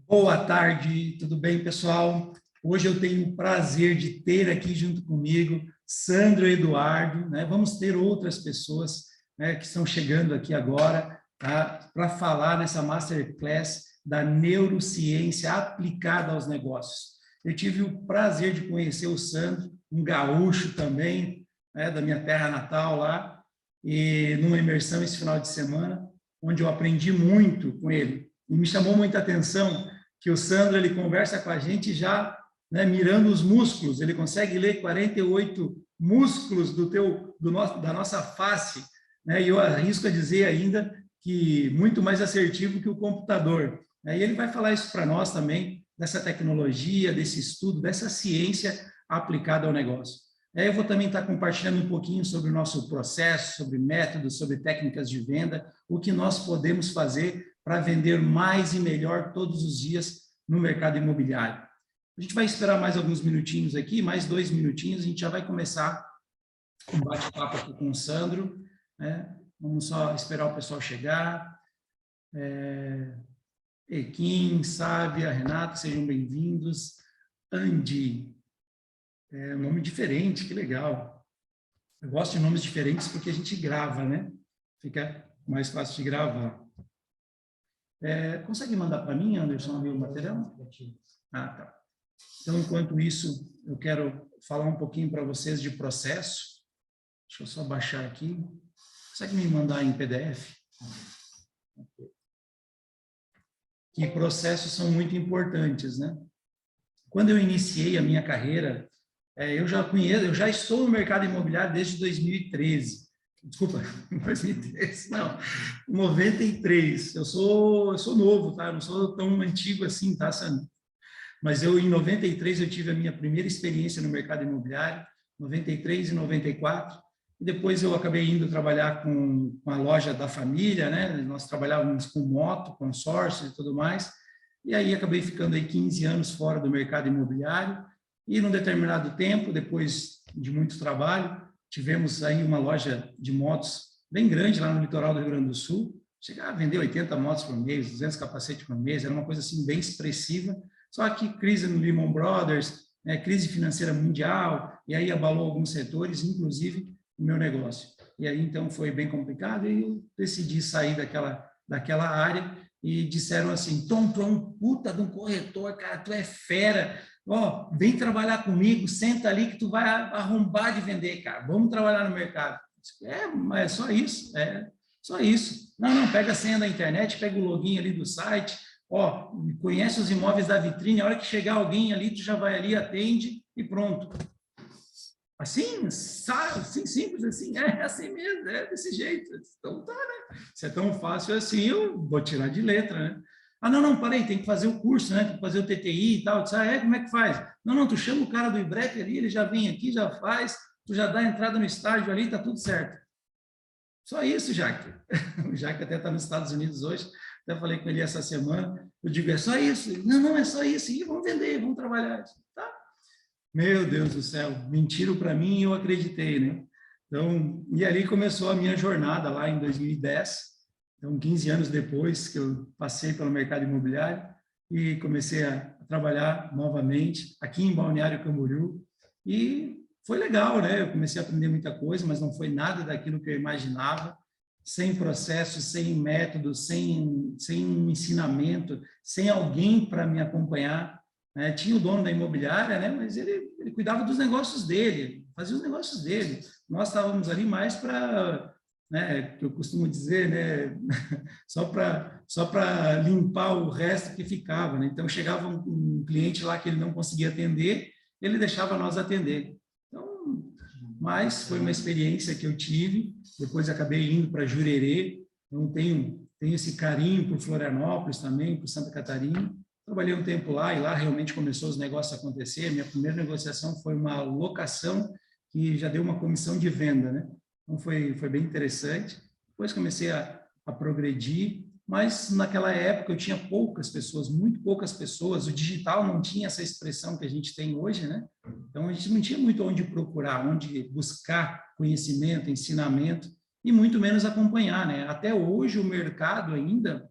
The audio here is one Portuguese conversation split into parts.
Boa tarde, tudo bem, pessoal? Hoje eu tenho o prazer de ter aqui junto comigo Sandro e Eduardo, né? Vamos ter outras pessoas, né, que estão chegando aqui agora, tá? Para falar nessa Masterclass da neurociência aplicada aos negócios. Eu tive o prazer de conhecer o Sandro, um gaúcho também, né, da minha terra natal lá, e numa imersão esse final de semana, onde eu aprendi muito com ele. E me chamou muita atenção que o Sandro ele conversa com a gente já, né, mirando os músculos, ele consegue ler 48 músculos da nossa face, né, e eu arrisco a dizer ainda que muito mais assertivo que o computador. Né, e ele vai falar isso para nós também, dessa tecnologia, desse estudo, dessa ciência aplicada ao negócio. Eu vou também estar compartilhando um pouquinho sobre o nosso processo, sobre métodos, sobre técnicas de venda, o que nós podemos fazer para vender mais e melhor todos os dias no mercado imobiliário. A gente vai esperar mais alguns minutinhos aqui, mais 2 minutinhos, a gente já vai começar um bate-papo aqui com o Sandro, né? Vamos só esperar o pessoal chegar. Equim, Sábia, Renato, sejam bem-vindos. Andy, um nome diferente, que legal. Eu gosto de nomes diferentes porque a gente grava, né? Fica mais fácil de gravar. Consegue mandar para mim, Anderson, o material? Ah, tá. Então, enquanto isso, eu quero falar um pouquinho para vocês de processo. Deixa eu só baixar aqui. Consegue me mandar em PDF? Que processos são muito importantes, né? Quando eu iniciei a minha carreira, eu já estou no mercado imobiliário desde 2013. Desculpa, 2013, não, 93. Eu sou novo, tá? Eu não sou tão antigo assim, tá, Sandro? Mas em 93, eu tive a minha primeira experiência no mercado imobiliário, 93 e 94, e depois eu acabei indo trabalhar com a loja da família, né? Nós trabalhávamos com moto, consórcio e tudo mais, e aí acabei ficando aí 15 anos fora do mercado imobiliário, e num determinado tempo, depois de muito trabalho, tivemos aí uma loja de motos bem grande lá no litoral do Rio Grande do Sul, chegava a vender 80 motos por mês, 200 capacetes por mês, era uma coisa assim bem expressiva, só que crise no Lehman Brothers, né, crise financeira mundial, e aí abalou alguns setores, inclusive o meu negócio. E aí, então, foi bem complicado e eu decidi sair daquela área e disseram assim, Tom, tu é um puta de um corretor, cara, tu é fera, ó, vem trabalhar comigo, senta ali que tu vai arrombar de vender, cara, vamos trabalhar no mercado. Mas é só isso, só isso. Não, pega a senha da internet, pega o login ali do site, ó, conhece os imóveis da vitrine, a hora que chegar alguém ali, tu já vai ali, atende e pronto. Assim, assim simples, assim, assim mesmo, é desse jeito. Então tá, né? Se é tão fácil assim, eu vou tirar de letra, né? Ah, não, parei, tem que fazer o curso, né? Tem que fazer o TTI e tal. Eu disse, como é que faz? Não, tu chama o cara do IBREC ali, ele já vem aqui, já faz, tu já dá a entrada no estágio ali, tá tudo certo. Só isso, Jaque. O Jaque até está nos Estados Unidos hoje, até falei com ele essa semana, eu digo, é só isso? Não, é só isso, e vamos vender, vamos trabalhar. Tá? Meu Deus do céu, mentiram para mim e eu acreditei, né? Então, e ali começou a minha jornada lá em 2010, então 15 anos depois que eu passei pelo mercado imobiliário e comecei a trabalhar novamente aqui em Balneário Camboriú e foi legal, né? Eu comecei a aprender muita coisa, mas não foi nada daquilo que eu imaginava, sem processo, sem método, sem ensinamento, sem alguém para me acompanhar. Tinha o dono da imobiliária, né? Mas ele cuidava dos negócios dele, fazia os negócios dele. Nós estávamos ali mais para, né, que eu costumo dizer, né, só para limpar o resto que ficava, né? Então chegava um cliente lá que ele não conseguia atender, ele deixava nós atender. Então, mas foi uma experiência que eu tive. Depois acabei indo para Jurerê, então tenho esse carinho por Florianópolis também, por Santa Catarina. Trabalhei um tempo lá e lá realmente começou os negócios a acontecer. Minha primeira negociação foi uma locação que já deu uma comissão de venda, né? Então foi bem interessante. Depois comecei a progredir, mas naquela época eu tinha poucas pessoas, muito poucas pessoas. O digital não tinha essa expressão que a gente tem hoje, né? Então a gente não tinha muito onde procurar, onde buscar conhecimento, ensinamento e muito menos acompanhar, né? Até hoje o mercado ainda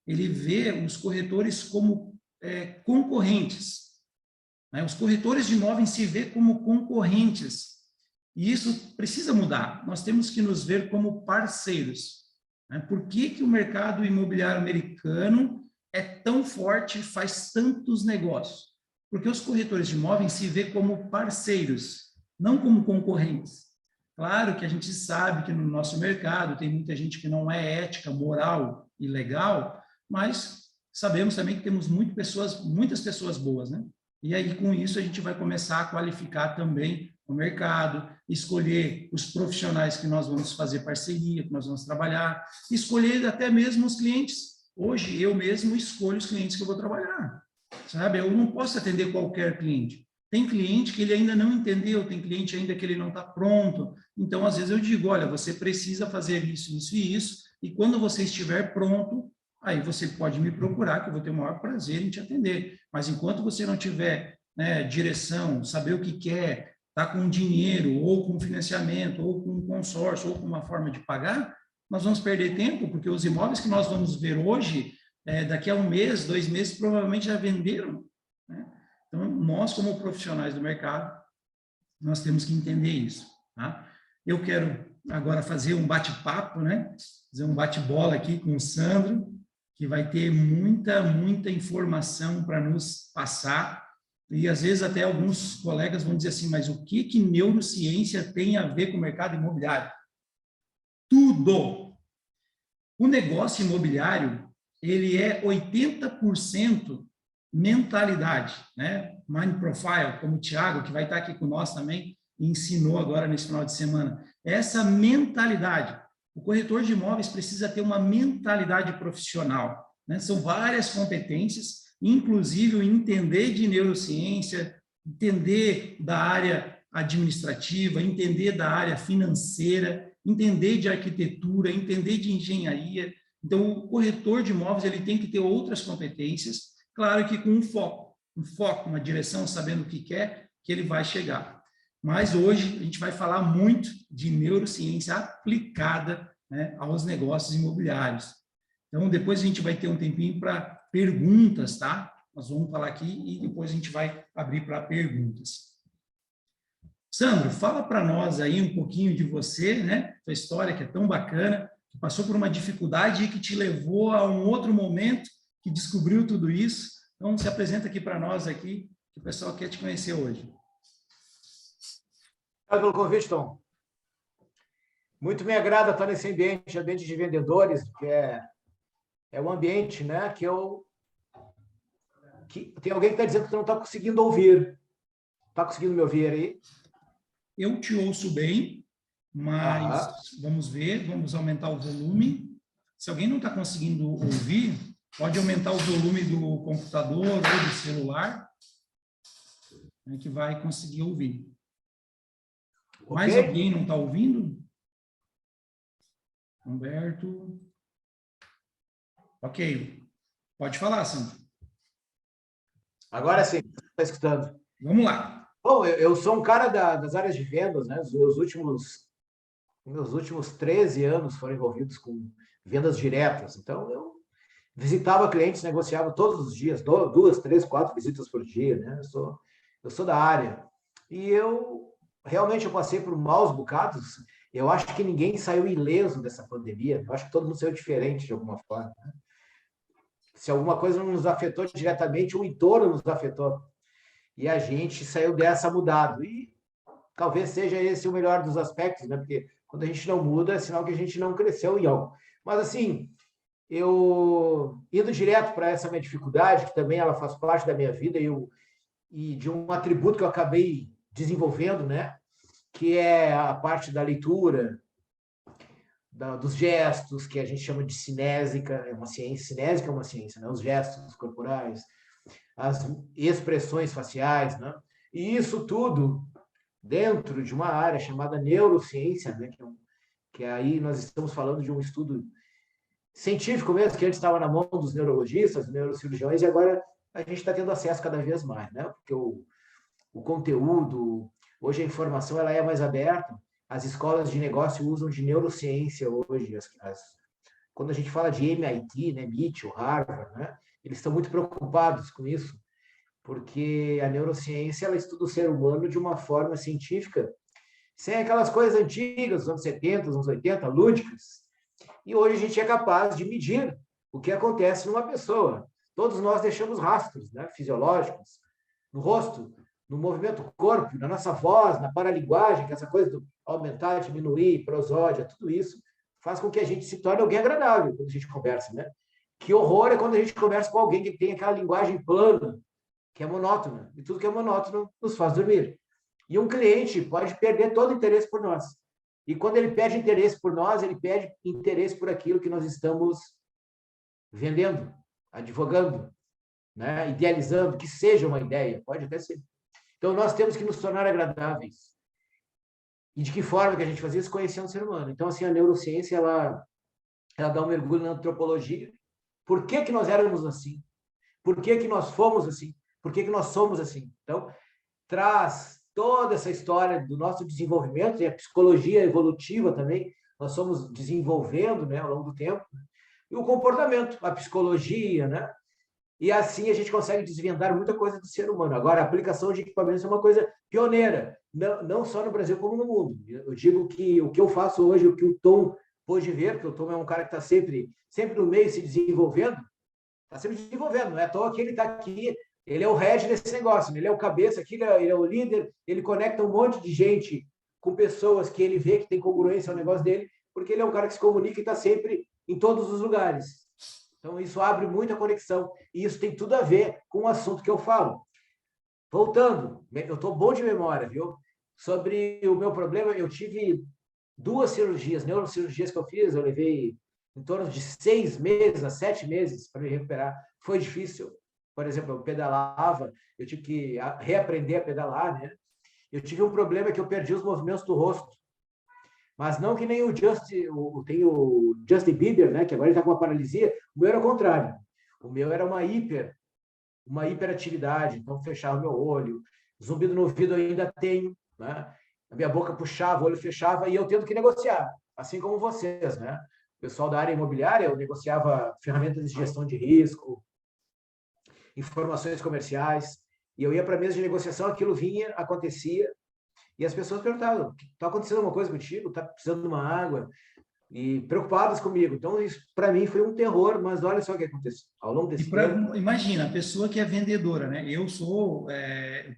ele vê os corretores como concorrentes, né? Os corretores de imóveis se vê como concorrentes. E isso precisa mudar. Nós temos que nos ver como parceiros, né? Por que que o mercado imobiliário americano é tão forte e faz tantos negócios? Porque os corretores de imóveis se vê como parceiros, não como concorrentes. Claro que a gente sabe que no nosso mercado tem muita gente que não é ética, moral e legal, mas sabemos também que temos muitas pessoas boas, né? E aí, com isso, a gente vai começar a qualificar também o mercado, escolher os profissionais que nós vamos fazer parceria, que nós vamos trabalhar, escolher até mesmo os clientes. Hoje, eu mesmo escolho os clientes que eu vou trabalhar, sabe? Eu não posso atender qualquer cliente. Tem cliente que ele ainda não entendeu, tem cliente ainda que ele não está pronto. Então, às vezes eu digo, olha, você precisa fazer isso, isso e isso, e quando você estiver pronto, aí você pode me procurar, que eu vou ter o maior prazer em te atender. Mas enquanto você não tiver, né, direção, saber o que quer, tá com dinheiro, ou com financiamento, ou com consórcio, ou com uma forma de pagar, nós vamos perder tempo, porque os imóveis que nós vamos ver hoje, daqui a 1 mês, 2 meses, provavelmente já venderam, né? Então, nós, como profissionais do mercado, nós temos que entender isso, tá? Eu quero agora fazer um bate-papo, né? Fazer um bate-bola aqui com o Sandro, que vai ter muita informação para nos passar. E, às vezes, até alguns colegas vão dizer assim, mas o que neurociência tem a ver com o mercado imobiliário? Tudo! O negócio imobiliário, ele é 80% mentalidade, né? Mind profile, como o Thiago, que vai estar aqui com nós também, ensinou agora nesse final de semana. Essa mentalidade. O corretor de imóveis precisa ter uma mentalidade profissional, né? São várias competências, inclusive o entender de neurociência, entender da área administrativa, entender da área financeira, entender de arquitetura, entender de engenharia. Então, o corretor de imóveis ele tem que ter outras competências, claro que com um foco, uma direção, sabendo o que quer, que ele vai chegar. Mas hoje a gente vai falar muito de neurociência aplicada, né, aos negócios imobiliários. Então, depois a gente vai ter um tempinho para perguntas, tá? Nós vamos falar aqui e depois a gente vai abrir para perguntas. Sandro, fala para nós aí um pouquinho de você, né? Sua história que é tão bacana, que passou por uma dificuldade e que te levou a um outro momento, que descobriu tudo isso. Então, se apresenta aqui para nós aqui, que o pessoal quer te conhecer hoje. Obrigado pelo convite, Tom. Muito me agrada estar nesse ambiente de vendedores, que é um ambiente, né, que tem alguém que está dizendo que tu não está conseguindo ouvir. Está conseguindo me ouvir aí? Eu te ouço bem, mas vamos ver, vamos aumentar o volume. Se alguém não está conseguindo ouvir, pode aumentar o volume do computador ou do celular, né, que vai conseguir ouvir. Okay. Mais alguém não está ouvindo? Humberto. Ok. Pode falar, Sandro. Agora sim, está escutando. Vamos lá. Bom, eu sou um cara das áreas de vendas, né? Os meus últimos 13 anos foram envolvidos com vendas diretas. Então, eu visitava clientes, negociava todos os dias, 2, 3, 4 visitas por dia, né? Eu sou da área. E eu passei por maus bocados. Eu acho que ninguém saiu ileso dessa pandemia. Eu acho que todo mundo saiu diferente de alguma forma, né? Se alguma coisa não nos afetou diretamente, o entorno nos afetou. E a gente saiu dessa mudado. E talvez seja esse o melhor dos aspectos, né? Porque quando a gente não muda, é sinal que a gente não cresceu em algo. Mas, assim, eu indo direto para essa minha dificuldade, que também ela faz parte da minha vida, e de um atributo que eu acabei desenvolvendo, né? Que é a parte da leitura, dos gestos, que a gente chama de cinésica, é uma ciência, cinésica é uma ciência, né? Os gestos corporais, as expressões faciais, né? E isso tudo dentro de uma área chamada neurociência, né? Que aí nós estamos falando de um estudo científico mesmo, que antes estava na mão dos neurologistas, dos neurocirurgiões, e agora a gente está tendo acesso cada vez mais, né? Porque o conteúdo, hoje a informação ela é mais aberta, as escolas de negócio usam de neurociência hoje, quando a gente fala de MIT, né, MIT, ou Harvard, né, eles estão muito preocupados com isso, porque a neurociência ela estuda o ser humano de uma forma científica, sem aquelas coisas antigas, dos anos 70, dos anos 80, lúdicas. E hoje a gente é capaz de medir o que acontece numa pessoa. Todos nós deixamos rastros, né, fisiológicos, no rosto, no movimento do corpo, na nossa voz, na paralinguagem, que essa coisa do aumentar, diminuir, prosódia, tudo isso faz com que a gente se torne alguém agradável quando a gente conversa, né? Que horror é quando a gente conversa com alguém que tem aquela linguagem plana, que é monótona. E tudo que é monótono nos faz dormir. E um cliente pode perder todo o interesse por nós. E quando ele perde interesse por nós, ele perde interesse por aquilo que nós estamos vendendo, advogando, né? Idealizando, que seja uma ideia, pode até ser. Então, nós temos que nos tornar agradáveis. E de que forma que a gente faz isso? Conhecendo o ser humano. Então, assim, a neurociência, ela dá um mergulho na antropologia. Por que que nós éramos assim? Por que que nós fomos assim? Por que que nós somos assim? Então, traz toda essa história do nosso desenvolvimento, e a psicologia evolutiva também, nós somos desenvolvendo, né, ao longo do tempo, e o comportamento, a psicologia, né? E assim a gente consegue desvendar muita coisa do ser humano. Agora, a aplicação de equipamentos é uma coisa pioneira, não só no Brasil, como no mundo. Eu digo que o que eu faço hoje, o que o Tom pôde ver, porque o Tom é um cara que está sempre no meio se desenvolvendo, está sempre desenvolvendo, não é à toa que ele está aqui, ele é o head desse negócio, ele é o cabeça aqui, ele é o líder, ele conecta um monte de gente com pessoas que ele vê que tem congruência ao negócio dele, porque ele é um cara que se comunica e está sempre em todos os lugares. Então, isso abre muita conexão. E isso tem tudo a ver com o assunto que eu falo. Voltando, eu estou bom de memória, viu? Sobre o meu problema, eu tive 2 cirurgias, neurocirurgias que eu fiz, eu levei em torno de 6 meses a 7 meses para me recuperar. Foi difícil. Por exemplo, eu pedalava, eu tive que reaprender a pedalar, né? Eu tive um problema que eu perdi os movimentos do rosto. Mas não que nem tem o Justin Bieber, né, que agora ele está com uma paralisia. O meu era o contrário. O meu era uma hiperatividade, então fechava o meu olho. Zumbido no ouvido eu ainda tenho, né? A minha boca puxava, o olho fechava e eu tendo que negociar, assim como vocês, né? O pessoal da área imobiliária, eu negociava ferramentas de gestão de risco, informações comerciais, e eu ia para a mesa de negociação, aquilo vinha, acontecia, e as pessoas perguntavam, está acontecendo alguma coisa contigo? Está precisando de uma água? E preocupadas comigo. Então, isso para mim foi um terror, mas olha só o que aconteceu. Ao longo desse tempo... Imagina, a pessoa que é vendedora, né? Eu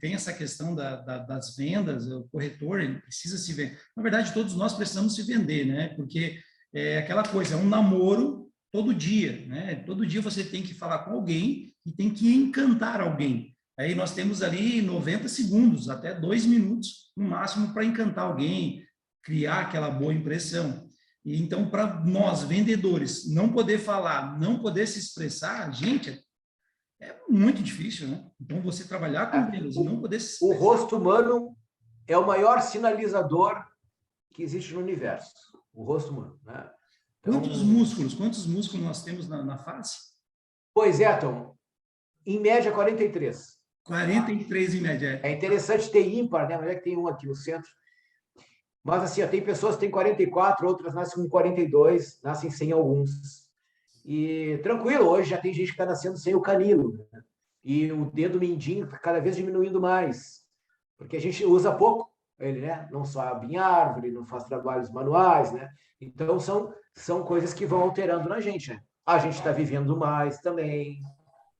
tenho essa questão das vendas, o corretor, ele precisa se vender. Na verdade, todos nós precisamos se vender, né? Porque é aquela coisa, é um namoro todo dia, né? Todo dia você tem que falar com alguém e tem que encantar alguém. Aí nós temos ali 90 segundos, até 2 minutos, no máximo, para encantar alguém, criar aquela boa impressão. E então, para nós, vendedores, não poder falar, não poder se expressar, gente, é muito difícil, né? Então, você trabalhar com vendas e não poder se expressar. O rosto humano é o maior sinalizador que existe no universo. O rosto humano, né? Então, quantos músculos nós temos na face? Pois é, Tom. Em média, 43. 43 em média. É interessante ter ímpar, né? Mas é que tem um aqui no centro. Mas, assim, tem pessoas que têm 44, outras nascem com 42, nascem sem alguns. E tranquilo, hoje já tem gente que está nascendo sem o canino, né? E o dedo mindinho cada vez diminuindo mais, porque a gente usa pouco ele, né? Não sobe em árvore, não faz trabalhos manuais, né? Então, são coisas que vão alterando na gente, né? A gente está vivendo mais também,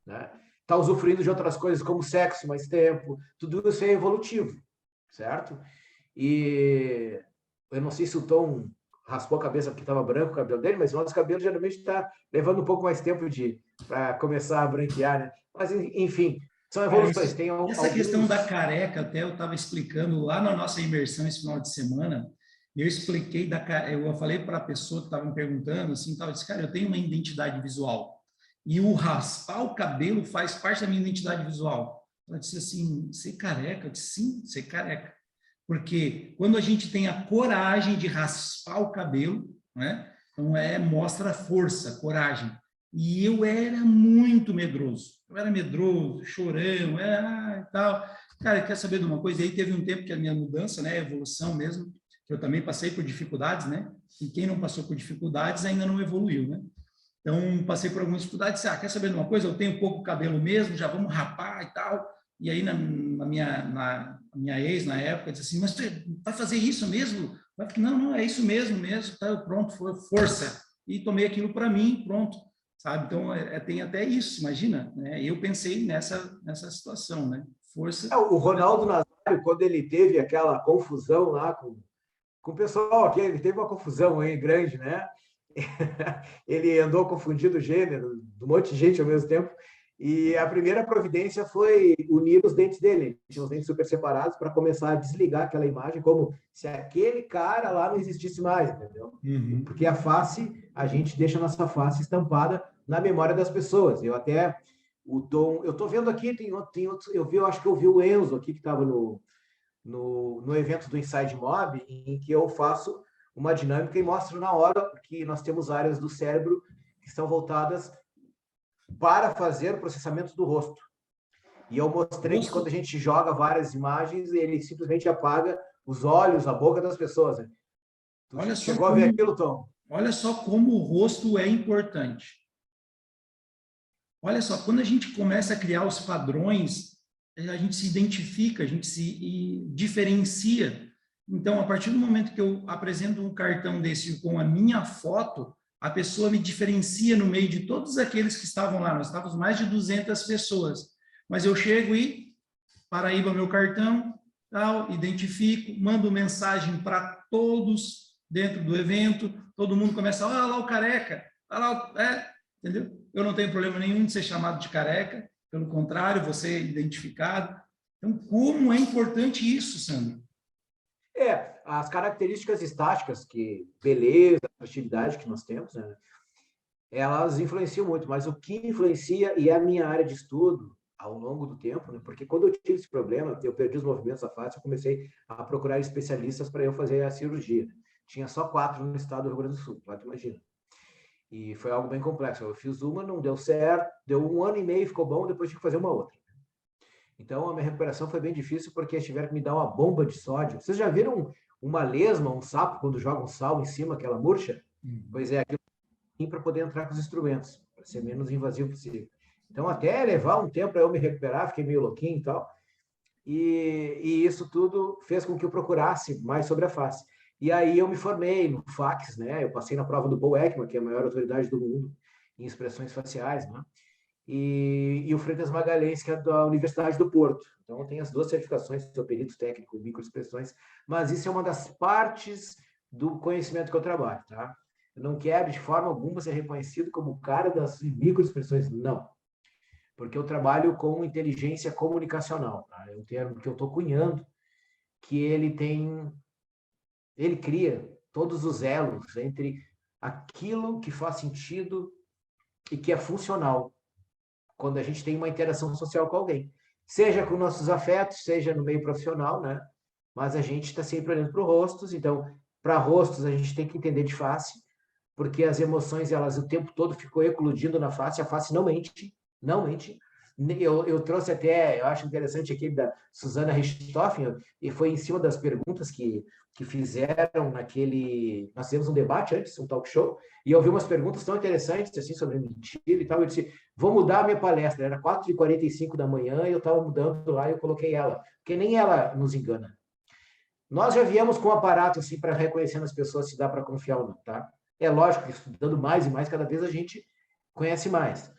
né? Está usufruindo de outras coisas como sexo mais tempo, tudo isso é evolutivo, certo? E eu não sei se o Tom raspou a cabeça porque estava branco o cabelo dele, mas o nosso cabelo geralmente está levando um pouco mais tempo para começar a branquear, né? Mas, enfim, são evoluções. Essa questão da careca, até eu estava explicando lá na nossa imersão esse final de semana, eu expliquei, eu falei para a pessoa que estava me perguntando, assim, eu disse, cara, eu tenho uma identidade visual, e o raspar o cabelo faz parte da minha identidade visual. Ela disse assim, ser careca? Eu disse, sim, ser careca. Porque quando a gente tem a coragem de raspar o cabelo, né? Então mostra força, coragem. E eu era muito medroso. Eu era medroso, chorão, e tal. Cara, quer saber de uma coisa? E aí teve um tempo que a minha mudança, né, a evolução mesmo, que eu também passei por dificuldades, né? E quem não passou por dificuldades ainda não evoluiu, né? Então, passei por algumas dificuldades. Quer saber de uma coisa? Eu tenho pouco cabelo mesmo, já vamos rapar e tal. E aí, na minha ex, na época, disse assim, mas tu vai fazer isso mesmo? Não, não, é isso mesmo, tá, pronto, foi força. E tomei aquilo para mim, pronto, sabe? Então, tem até isso, imagina, né? Eu pensei nessa situação, né? Força. O Ronaldo Nazário, quando ele teve aquela confusão lá com o pessoal aqui, ele teve uma confusão aí grande, né? Ele andou confundindo o gênero, de um monte de gente ao mesmo tempo, e a primeira providência foi unir os dentes dele. Tinha os dentes super separados para começar a desligar aquela imagem, como se aquele cara lá não existisse mais, entendeu? Uhum. Porque a face, a gente deixa a nossa face estampada na memória das pessoas. Eu até, o Dom, eu estou vendo aqui, tem outros, eu acho que eu vi o Enzo aqui, que estava no evento do Inside Mob, em que eu faço uma dinâmica e mostro na hora que nós temos áreas do cérebro que estão voltadas para fazer o processamento do rosto. E eu mostrei que quando a gente joga várias imagens, ele simplesmente apaga os olhos, a boca das pessoas. Né? Tu chegou a ver aquilo, Tom? Olha só como o rosto é importante. Olha só, quando a gente começa a criar os padrões, a gente se identifica, a gente se diferencia. Então, a partir do momento que eu apresento um cartão desse com a minha foto, a pessoa me diferencia no meio de todos aqueles que estavam lá. Nós estávamos mais de 200 pessoas. Mas eu chego e, Paraíba, meu cartão, tal, identifico, mando mensagem para todos dentro do evento, todo mundo começa, olha lá o careca, olha lá, entendeu? Eu não tenho problema nenhum de ser chamado de careca, pelo contrário, vou ser identificado. Então, como é importante isso, Sandro? As características estáticas, que beleza, atividade que nós temos, né, elas influenciam muito, mas o que influencia, e é a minha área de estudo ao longo do tempo, né, porque quando eu tive esse problema, eu perdi os movimentos da face, eu comecei a procurar especialistas para eu fazer a cirurgia. Tinha só 4 no estado do Rio Grande do Sul, tu imagina. E foi algo bem complexo. Eu fiz uma, não deu certo, deu 1 ano e meio, ficou bom, depois tive que fazer uma outra. Então, a minha recuperação foi bem difícil, porque eles tiveram que me dar uma bomba de sódio. Vocês já viram uma lesma, um sapo, quando joga um sal em cima, aquela murcha? Pois é, aquilo para poder entrar com os instrumentos, para ser menos invasivo possível. Então, até levar um tempo para eu me recuperar, fiquei meio louquinho e tal. E isso tudo fez com que eu procurasse mais sobre a face. E aí eu me formei no FACS, né? Eu passei na prova do Paul Ekman, que é a maior autoridade do mundo em expressões faciais, né? E o Freitas Magalhães, que é da Universidade do Porto. Então, eu tenho as 2 certificações, sou perito técnico, microexpressões, mas isso é uma das partes do conhecimento que eu trabalho, tá? Eu não quero, de forma alguma, ser reconhecido como o cara das microexpressões, não. Porque eu trabalho com inteligência comunicacional, tá? É um termo que eu estou cunhando, que ele cria todos os elos entre aquilo que faz sentido e que é funcional quando a gente tem uma interação social com alguém. Seja com nossos afetos, seja no meio profissional, né? Mas a gente está sempre olhando para rostos, então, para rostos, a gente tem que entender de face, porque as emoções, elas o tempo todo ficam eclodindo na face, a face não mente, não mente. Eu trouxe até, eu acho interessante aquele da Susana Richthofen, e foi em cima das perguntas que fizeram naquele... Nós fizemos um debate antes, um talk show, e eu vi umas perguntas tão interessantes assim sobre mentira e tal. Eu disse, vou mudar a minha palestra. Era 4h45 da manhã e eu estava mudando lá e eu coloquei ela, porque nem ela nos engana. Nós já viemos com um aparato assim para reconhecer nas pessoas se dá para confiar ou não, tá? É lógico que estudando mais e mais, cada vez a gente conhece mais.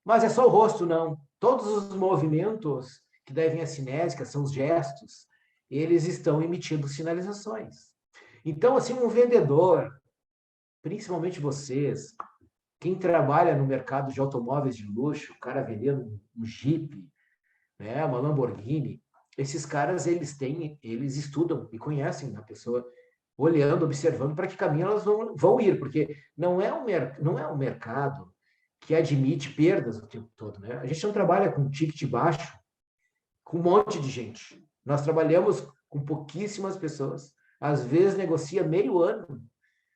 Mas é só o rosto, não. Todos os movimentos que devem a cinésica, são os gestos, eles estão emitindo sinalizações. Então, assim, um vendedor, principalmente vocês, quem trabalha no mercado de automóveis de luxo, o cara vendendo um Jeep, né, uma Lamborghini, esses caras, eles estudam e conhecem a pessoa, olhando, observando para que caminho elas vão ir, porque não é um mercado que admite perdas o tempo todo, né? A gente não trabalha com ticket baixo, com um monte de gente. Nós trabalhamos com pouquíssimas pessoas. Às vezes negocia meio ano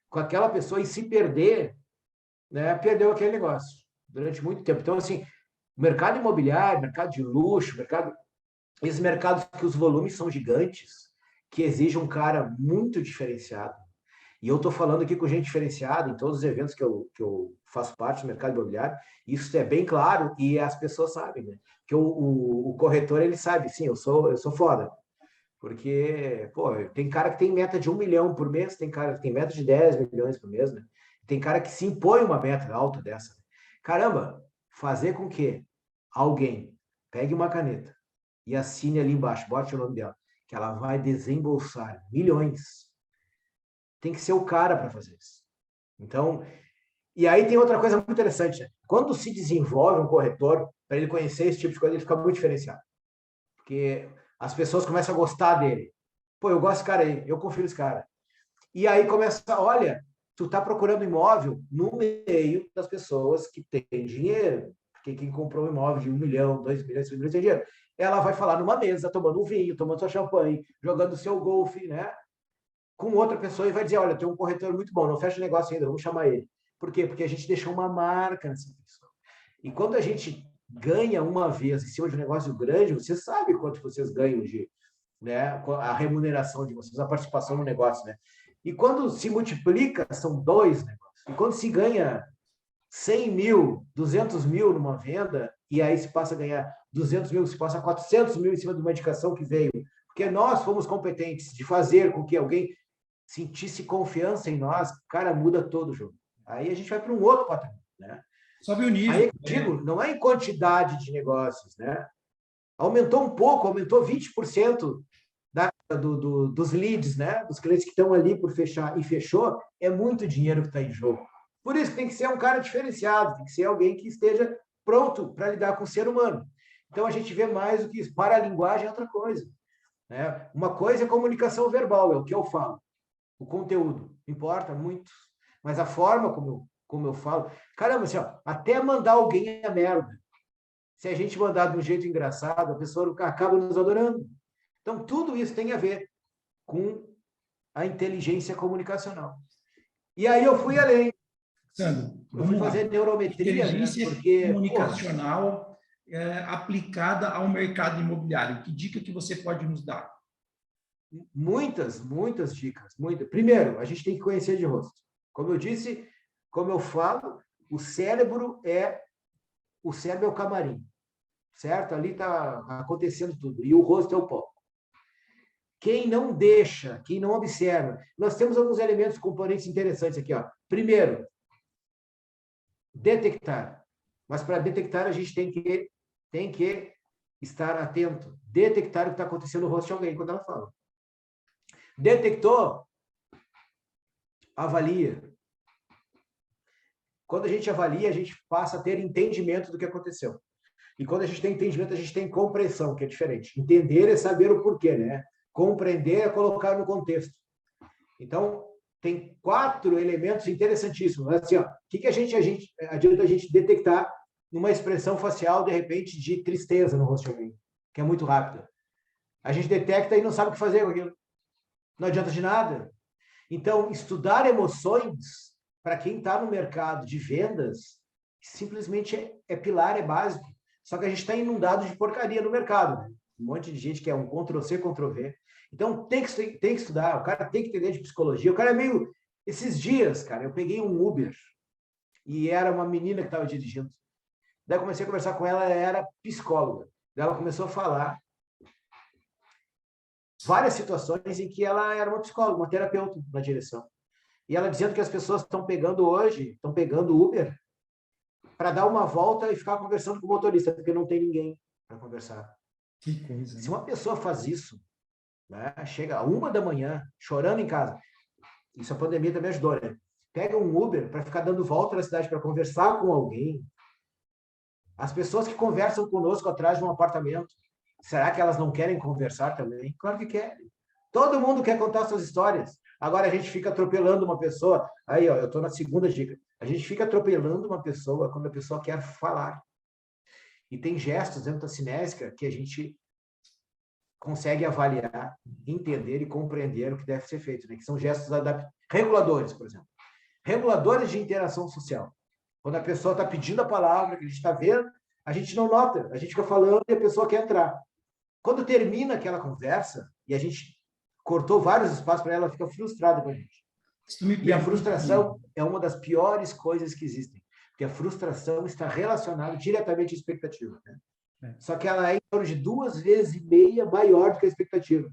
com aquela pessoa e se perder, né, perdeu aquele negócio durante muito tempo. Então, assim, mercado imobiliário, mercado de luxo, esses mercados que os volumes são gigantes, que exige um cara muito diferenciado. E eu estou falando aqui com gente diferenciada em todos os eventos que eu faço parte do mercado imobiliário. Isso é bem claro e as pessoas sabem, né? Que o corretor, ele sabe, sim, eu sou foda. Porque, pô, tem cara que tem meta de 1 milhão por mês, tem cara que tem meta de 10 milhões por mês, né? Tem cara que se impõe uma meta alta dessa. Caramba, fazer com que alguém pegue uma caneta e assine ali embaixo, bote o nome dela, que ela vai desembolsar milhões, tem que ser o cara para fazer isso. Então, e aí tem outra coisa muito interessante, né? Quando se desenvolve um corretor, para ele conhecer esse tipo de coisa, ele fica muito diferenciado. Porque as pessoas começam a gostar dele. Pô, eu gosto desse cara aí, eu confio nesse cara. E aí começa, olha, tu tá procurando imóvel no meio das pessoas que têm dinheiro. Porque quem comprou um imóvel de 1 milhão, 2 milhões, 3 milhões tem dinheiro. Ela vai falar numa mesa, tomando um vinho, tomando sua champanhe, jogando seu golfe, né? Com outra pessoa e vai dizer, olha, tem um corretor muito bom, não fecha o negócio ainda, vamos chamar ele. Por quê? Porque a gente deixou uma marca nessa pessoa. E quando a gente ganha uma vez em cima de um negócio grande, você sabe quanto vocês ganham de, né, a remuneração de vocês, a participação no negócio, né? E quando se multiplica, são 2 negócios. E quando se ganha 100 mil, 200 mil numa venda, e aí se passa a ganhar 200 mil, se passa a 400 mil em cima de uma indicação que veio, porque nós fomos competentes de fazer com que alguém sentisse confiança em nós, cara, muda todo o jogo. Aí a gente vai para um outro patamar, né? Sobe o nível. Aí eu digo, não é em quantidade de negócios, né? Aumentou um pouco, aumentou 20% dos leads, né? Dos clientes que estão ali por fechar e fechou, é muito dinheiro que está em jogo. Por isso tem que ser um cara diferenciado, tem que ser alguém que esteja pronto para lidar com o ser humano. Então a gente vê mais do que isso. Para a linguagem é outra coisa, né? Uma coisa é comunicação verbal, é o que eu falo. O conteúdo importa muito, mas a forma como eu falo, caramba, assim, ó, até mandar alguém a merda. Se a gente mandar de um jeito engraçado, a pessoa acaba nos adorando. Então, tudo isso tem a ver com a inteligência comunicacional. E aí eu fui além. Sandro, Eu fui fazer neurometria, né? Porque, comunicacional aplicada ao mercado imobiliário. Que dica que você pode nos dar? Muitas dicas. Primeiro, a gente tem que conhecer de rosto. Como eu disse, como eu falo, o cérebro é o camarim, certo? Ali está acontecendo tudo. E o rosto é o palco. Quem não deixa, quem não observa, nós temos alguns elementos, componentes interessantes aqui. Ó. Primeiro, detectar. Mas para detectar, a gente tem que estar atento. Detectar o que está acontecendo no rosto de alguém quando ela fala. Detectou? Avalia. Quando a gente avalia, a gente passa a ter entendimento do que aconteceu. E quando a gente tem entendimento, a gente tem compreensão, que é diferente. Entender é saber o porquê, né? Compreender é colocar no contexto. Então, tem 4 elementos interessantíssimos. Assim, ó, o que adianta a gente detectar numa expressão facial, de repente, de tristeza no rosto de alguém, que é muito rápida? A gente detecta e não sabe o que fazer com aquilo. Não adianta de nada. Então, estudar emoções, para quem está no mercado de vendas, simplesmente é pilar, é básico. Só que a gente está inundado de porcaria no mercado. Né? Um monte de gente que é um Ctrl-C, Ctrl-V. Então, tem que estudar, o cara tem que entender de psicologia. O cara é meio... Esses dias, cara, eu peguei um Uber e era uma menina que estava dirigindo. Daí eu comecei a conversar com ela, ela era psicóloga. Daí ela começou a falar várias situações em que ela era uma psicóloga, uma terapeuta na direção. E ela dizendo que as pessoas estão pegando Uber para dar uma volta e ficar conversando com o motorista, porque não tem ninguém para conversar. Que coisa. Se uma pessoa faz isso, né, chega a 1 da manhã, chorando em casa, isso a pandemia também ajudou, né? Pega um Uber para ficar dando volta na cidade para conversar com alguém. As pessoas que conversam conosco atrás de um apartamento, será que elas não querem conversar também? Claro que querem. Todo mundo quer contar suas histórias. Agora a gente fica atropelando uma pessoa. Aí, ó, eu estou na segunda dica. A gente fica atropelando uma pessoa quando a pessoa quer falar. E tem gestos dentro da cinésica que a gente consegue avaliar, entender e compreender o que deve ser feito, né? Que são gestos reguladores, por exemplo. Reguladores de interação social. Quando a pessoa está pedindo a palavra, que a gente está vendo, a gente não nota, a gente fica falando e a pessoa quer entrar. Quando termina aquela conversa e a gente cortou vários espaços para ela, fica frustrada com a gente. E a frustração é uma das piores coisas que existem, porque a frustração está relacionada diretamente à expectativa, né? Só que ela é em torno de 2,5 vezes maior do que a expectativa.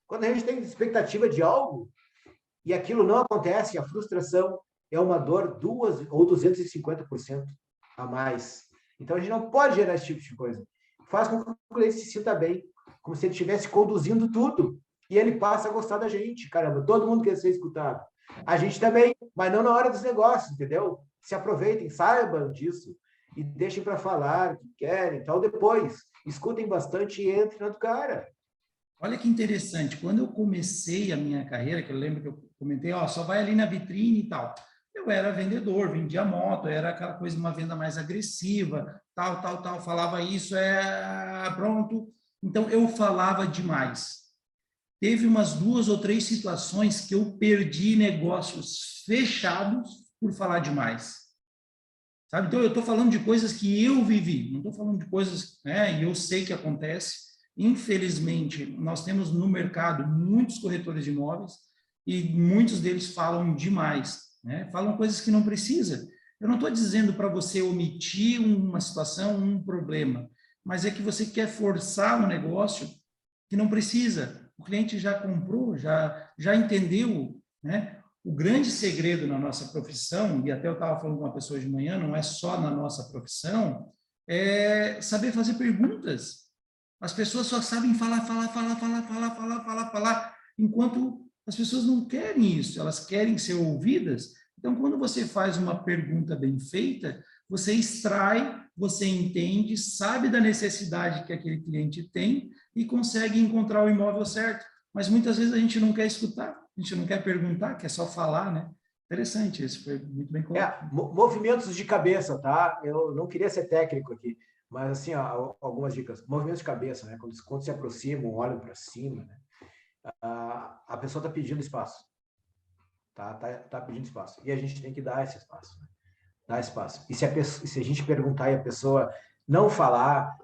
Quando a gente tem expectativa de algo e aquilo não acontece, a frustração é uma dor 2 ou 250% a mais. Então, a gente não pode gerar esse tipo de coisa. Faz com que o cliente se sinta bem, como se ele estivesse conduzindo tudo. E ele passa a gostar da gente. Caramba, todo mundo quer ser escutado. A gente também, mas não na hora dos negócios, entendeu? Se aproveitem, saibam disso e deixem para falar o que querem, tal, depois. Escutem bastante e entrem na do cara. Olha que interessante, quando eu comecei a minha carreira, que eu lembro que eu comentei, ó, só vai ali na vitrine e tal. Eu era vendedor, vendia moto, era aquela coisa, uma venda mais agressiva, tal, falava isso, pronto. Então, eu falava demais. Teve umas 2 ou 3 situações que eu perdi negócios fechados por falar demais. Sabe? Então, eu estou falando de coisas que eu vivi, não estou falando de coisas, né, e eu sei que acontece. Infelizmente, nós temos no mercado muitos corretores de imóveis e muitos deles falam demais, né? Falam coisas que não precisa. Eu não estou dizendo para você omitir uma situação, um problema, mas é que você quer forçar um negócio que não precisa. O cliente já comprou, já entendeu, né? O grande segredo na nossa profissão, e até eu estava falando com uma pessoa de manhã, não é só na nossa profissão, é saber fazer perguntas. As pessoas só sabem falar, enquanto as pessoas não querem isso, elas querem ser ouvidas. Então, quando você faz uma pergunta bem feita, você extrai, você entende, sabe da necessidade que aquele cliente tem e consegue encontrar o imóvel certo. Mas muitas vezes a gente não quer escutar, a gente não quer perguntar, quer só falar, né? Interessante, isso foi muito bem colocado. Movimentos de cabeça, tá? Eu não queria ser técnico aqui, mas assim, ó, algumas dicas. Movimentos de cabeça, né? Quando se aproximam, olham para cima, né? A pessoa está pedindo espaço. Tá pedindo espaço. E a gente tem que dar esse espaço, né? Dar espaço. E se a gente perguntar e a pessoa não falar,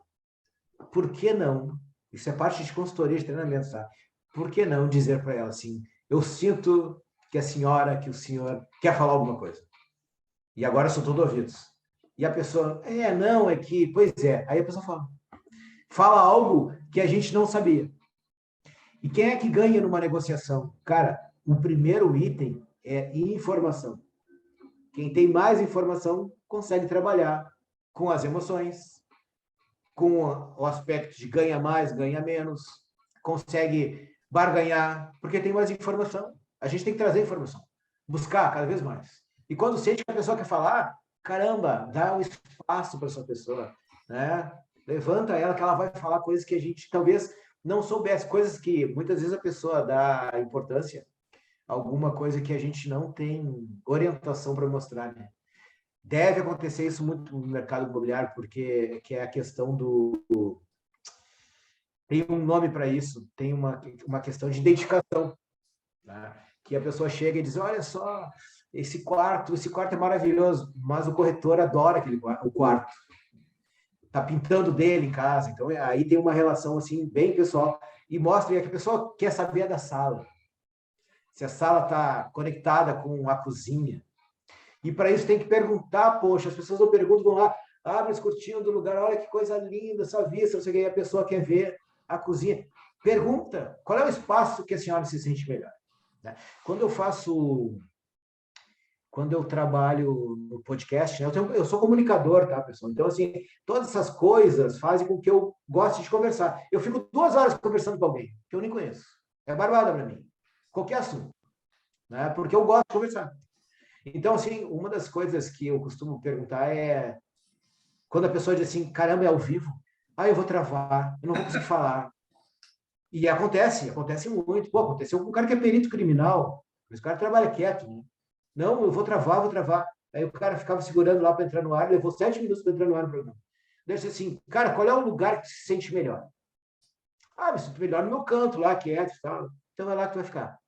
por que não? Isso é parte de consultoria de treinamento, tá? Por que não dizer para ela assim, eu sinto que a senhora, que o senhor quer falar alguma coisa. E agora eu sou todo ouvidos. E a pessoa, não, é que, pois é. Aí a pessoa fala. Fala algo que a gente não sabia. E quem é que ganha numa negociação? Cara, o primeiro item é informação. Quem tem mais informação consegue trabalhar com as emoções, com o aspecto de ganha mais, ganha menos, consegue barganhar, porque tem mais informação. A gente tem que trazer informação, buscar cada vez mais. E quando sente que a pessoa quer falar, caramba, dá um espaço para essa pessoa, né? Levanta ela que ela vai falar coisas que a gente talvez não soubesse, coisas que muitas vezes a pessoa dá importância, alguma coisa que a gente não tem orientação para mostrar, né? Deve acontecer isso muito no mercado imobiliário, porque que é a questão do... Tem um nome para isso, tem uma questão de identificação, né? Que a pessoa chega e diz, olha só, esse quarto é maravilhoso, mas o corretor adora o quarto. Está pintando dele em casa, então aí tem uma relação assim bem pessoal e mostra que a pessoa quer saber da sala, se a sala está conectada com a cozinha. E para isso tem que perguntar, poxa, as pessoas não perguntam, vão lá, abre as cortinas do lugar, olha que coisa linda, essa vista, não sei o que, a pessoa quer ver a cozinha. Pergunta, qual é o espaço que a senhora se sente melhor? Né? Quando eu trabalho no podcast, né, eu sou comunicador, tá, pessoal? Então, assim, todas essas coisas fazem com que eu goste de conversar. Eu fico 2 horas conversando com alguém que eu nem conheço. É barbada para mim. Qualquer assunto. Né? Porque eu gosto de conversar. Então, assim, uma das coisas que eu costumo perguntar é quando a pessoa diz assim, caramba, é ao vivo? Eu vou travar, eu não vou conseguir falar. E acontece muito. Pô, aconteceu com um cara que é perito criminal, mas o cara trabalha quieto, né? Não, eu vou travar. Aí o cara ficava segurando lá para entrar no ar, levou 7 minutos para entrar no ar no programa. Deve ser assim, cara, qual é o lugar que se sente melhor? Me sinto melhor no meu canto lá, quieto e tal. Então é lá que tu vai ficar.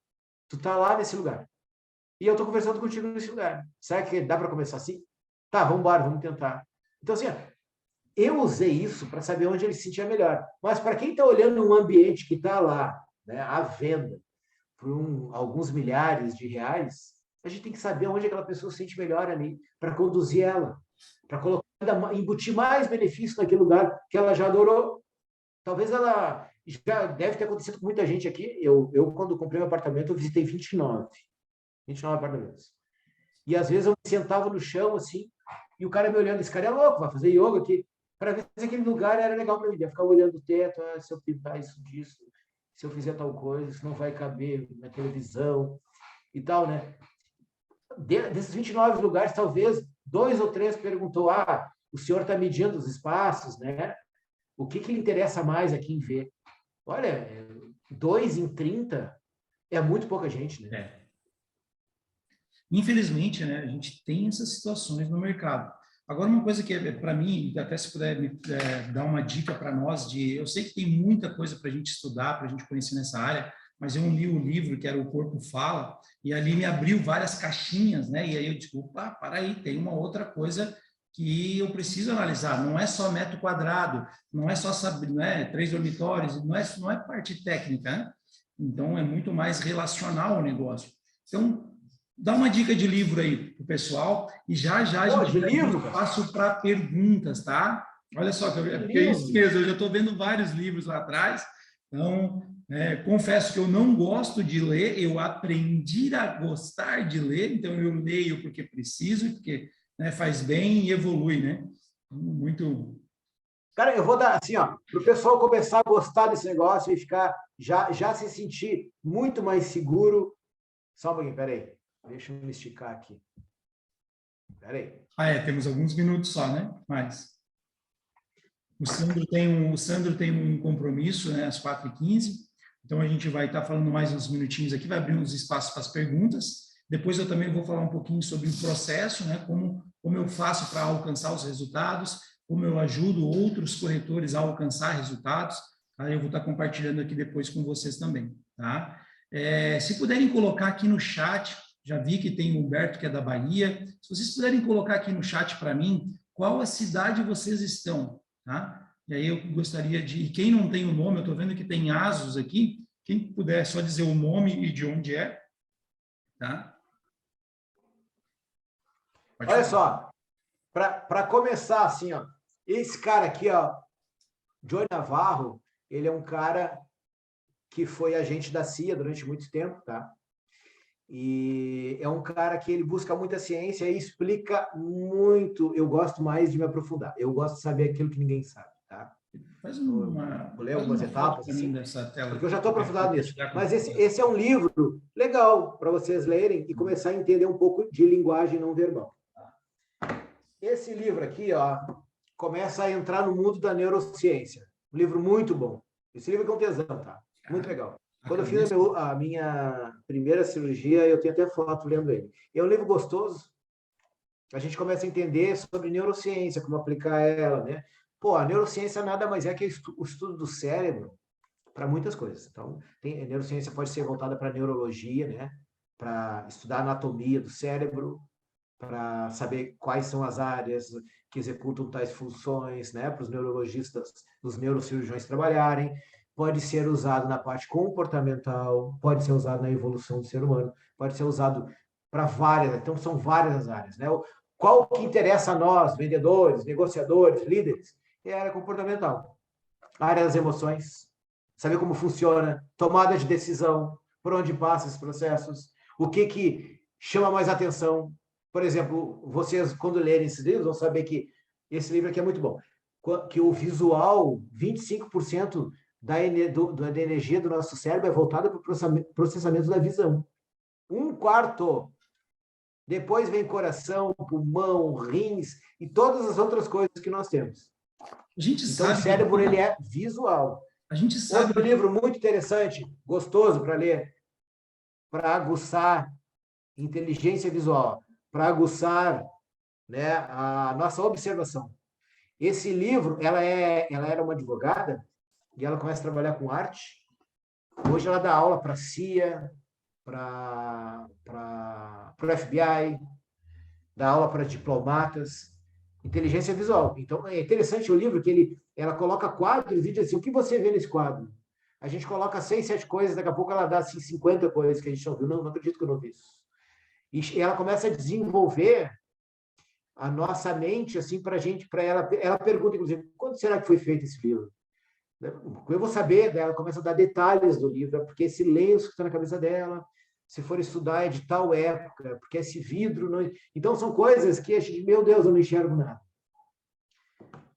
Tu tá lá nesse lugar. E eu tô conversando contigo nesse lugar. Será que dá para começar assim? Tá, vamos embora, vamos tentar. Então, assim, eu usei isso para saber onde ele se sentia melhor. Mas para quem está olhando um ambiente que está lá, né, à venda, alguns milhares de reais, a gente tem que saber onde aquela pessoa se sente melhor ali, para conduzir ela, para colocar, embutir mais benefício naquele lugar que ela já adorou. Talvez ela já deve ter acontecido com muita gente aqui. Quando comprei um apartamento, eu visitei 29 apartamentos. E às vezes eu me sentava no chão assim, e o cara me olhando, esse cara é louco, vai fazer yoga aqui, para ver se aquele lugar era legal para mim. Eu ficava olhando o teto, se eu pintar isso disso, se eu fizer tal coisa, isso não vai caber na televisão e tal, né? Desses 29 lugares, talvez 2 ou 3 perguntou: o senhor está medindo os espaços, né? O que lhe interessa mais aqui em ver? Olha, 2 em 30 é muito pouca gente, né? Infelizmente, né, a gente tem essas situações no mercado. Agora, uma coisa que, para mim, até se puder dar uma dica para nós, eu sei que tem muita coisa para a gente estudar, para a gente conhecer nessa área, mas eu li o livro que era O Corpo Fala, e ali me abriu várias caixinhas, né? E aí eu digo, opa, para aí, tem uma outra coisa que eu preciso analisar. Não é só metro quadrado, não é só saber, né, 3 dormitórios, não é parte técnica, né? Então, é muito mais relacional o negócio. Então, dá uma dica de livro aí pro pessoal e já a gente passo para perguntas, tá? Olha só, porque é isso mesmo, eu já estou vendo vários livros lá atrás, então, confesso que eu não gosto de ler, eu aprendi a gostar de ler, então eu leio porque preciso, porque, né, faz bem e evolui, né? Muito... Cara, eu vou dar assim, ó, para o pessoal começar a gostar desse negócio e ficar, já se sentir muito mais seguro. Só um pouquinho, peraí. Deixa eu me esticar aqui. Peraí. Temos alguns minutos só, né? Mas o Sandro tem um compromisso, né, às 4h15, então a gente vai estar falando mais uns minutinhos aqui, vai abrir uns espaços para as perguntas. Depois eu também vou falar um pouquinho sobre o processo, né, como eu faço para alcançar os resultados, como eu ajudo outros corretores a alcançar resultados. Aí eu vou estar compartilhando aqui depois com vocês também, tá? Se puderem colocar aqui no chat, já vi que tem o Humberto, que é da Bahia. Se vocês puderem colocar aqui no chat para mim, qual a cidade vocês estão, tá? E aí eu gostaria de... Quem não tem o nome, eu estou vendo que tem Asos aqui, quem puder só dizer o nome e de onde é, tá? Olha só, para começar assim, ó, esse cara aqui, ó, Joey Navarro, ele é um cara que foi agente da CIA durante muito tempo, tá? E é um cara que ele busca muita ciência e explica muito. Eu gosto mais de me aprofundar. Eu gosto de saber aquilo que ninguém sabe, tá? Vou ler algumas etapas, assim, porque eu já estou aprofundado nisso. Mas esse é um livro legal para vocês lerem e começar a entender um pouco de linguagem não verbal. Esse livro aqui, ó, começa a entrar no mundo da neurociência. Um livro muito bom. Esse livro é com tesão, tá? Muito legal. Quando eu fiz a minha primeira cirurgia, eu tenho até foto lendo ele. É um livro gostoso. A gente começa a entender sobre neurociência, como aplicar ela, né? Pô, a neurociência nada mais é que o estudo do cérebro para muitas coisas. Então, a neurociência pode ser voltada para neurologia, né? Para estudar a anatomia do cérebro, para saber quais são as áreas que executam tais funções, né? Para os neurologistas, os neurocirurgiões trabalharem. Pode ser usado na parte comportamental, pode ser usado na evolução do ser humano, pode ser usado para várias, então são várias as áreas, né? Qual que interessa a nós, vendedores, negociadores, líderes? É a área comportamental. A área das emoções, saber como funciona, tomada de decisão, por onde passam esses processos, o que chama mais atenção. Por exemplo, vocês, quando lerem esses livros, vão saber que esse livro aqui é muito bom, que o visual, 25% da energia do nosso cérebro é voltada para o processamento da visão. 1/4. Depois vem coração, pulmão, rins e todas as outras coisas que nós temos. Então, o cérebro ele é visual. A gente sabe. Outro livro muito interessante, gostoso para ler, para aguçar inteligência visual, para aguçar, né, a nossa observação. Esse livro, ela era uma advogada e ela começa a trabalhar com arte. Hoje ela dá aula para a CIA, para o FBI, dá aula para diplomatas, inteligência visual. Então, é interessante o livro que ela coloca quadros e diz assim, o que você vê nesse quadro? a gente coloca 6, 7 coisas, daqui a pouco ela dá assim, 50 coisas que a gente não viu. Não, não acredito que eu não vi isso. E ela começa a desenvolver a nossa mente, assim, para a gente, para ela pergunta, inclusive, quando será que foi feito esse livro? Eu vou saber, ela começa a dar detalhes do livro, porque esse lenço que está na cabeça dela, se for estudar, é de tal época, porque esse vidro... Não... Então, são coisas que a gente, meu Deus, eu não enxergo nada.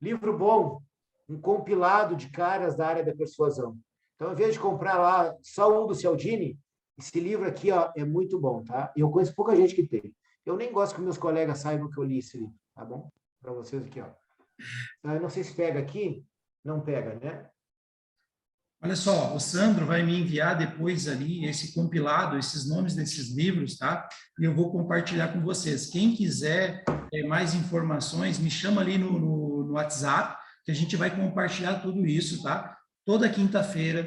Livro bom, um compilado de caras da área da persuasão. Então, ao invés de comprar lá só um do Cialdini, esse livro aqui, ó, é muito bom, tá? Eu conheço pouca gente que tem. Eu nem gosto que meus colegas saibam que eu li esse livro, tá bom? Para vocês aqui, ó. Eu não sei se pega aqui. Não pega, né? Olha só, o Sandro vai me enviar depois ali esse compilado, esses nomes desses livros, tá? E eu vou compartilhar com vocês. Quem quiser mais informações, me chama ali no WhatsApp, que a gente vai compartilhar tudo isso, tá? Toda quinta-feira,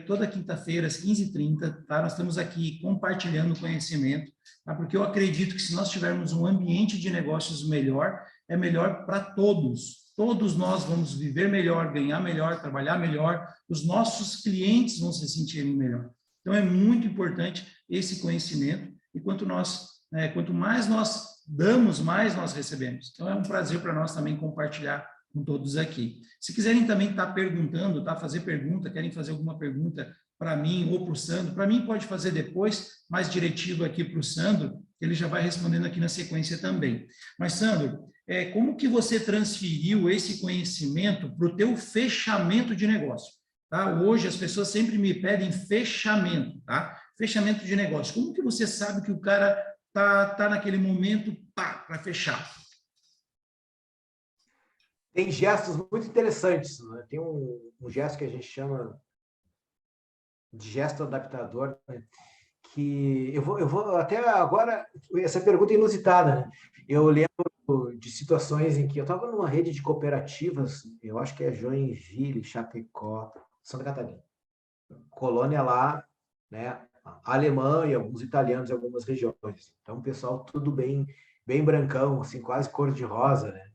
às 15h30, tá? Nós estamos aqui compartilhando conhecimento, tá? Porque eu acredito que se nós tivermos um ambiente de negócios melhor, é melhor para todos. Todos nós vamos viver melhor, ganhar melhor, trabalhar melhor, os nossos clientes vão se sentirem melhor. Então, é muito importante esse conhecimento, e quanto mais nós damos, mais nós recebemos. Então, é um prazer para nós também compartilhar com todos aqui. Se quiserem também estar perguntando, fazer pergunta, querem fazer alguma pergunta para mim ou para o Sandro, para mim pode fazer depois, mais diretivo aqui para o Sandro, ele já vai respondendo aqui na sequência também. Mas, Sandro, como que você transferiu esse conhecimento para o teu fechamento de negócio? Tá? Hoje as pessoas sempre me pedem fechamento, tá? Fechamento de negócio. Como que você sabe que o cara tá naquele momento para fechar? Tem gestos muito interessantes, né? Tem um gesto que a gente chama de gesto adaptador, né? Que eu vou até agora, essa pergunta é inusitada, né? Eu lembro de situações em que eu estava numa rede de cooperativas, eu acho que é Joinville, Chapecó, Santa Catarina, colônia lá, né? Alemã e alguns italianos em algumas regiões. Então, o pessoal tudo bem brancão, assim, quase cor de rosa, né?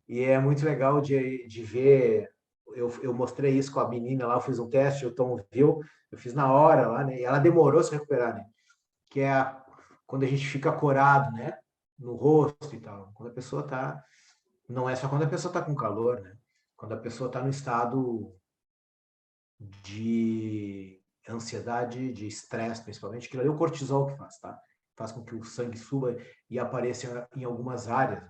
E é muito legal de ver. Eu mostrei isso com a menina lá, eu fiz um teste, o Tom viu, eu fiz na hora lá, né? E ela demorou a se recuperar, né? Que é quando a gente fica corado, né? No rosto e tal. Quando a pessoa tá. Não é só quando a pessoa tá com calor, né? Quando a pessoa tá no estado de ansiedade, de estresse, principalmente, aquilo ali é o cortisol que faz, tá? Faz com que o sangue suba e apareça em algumas áreas.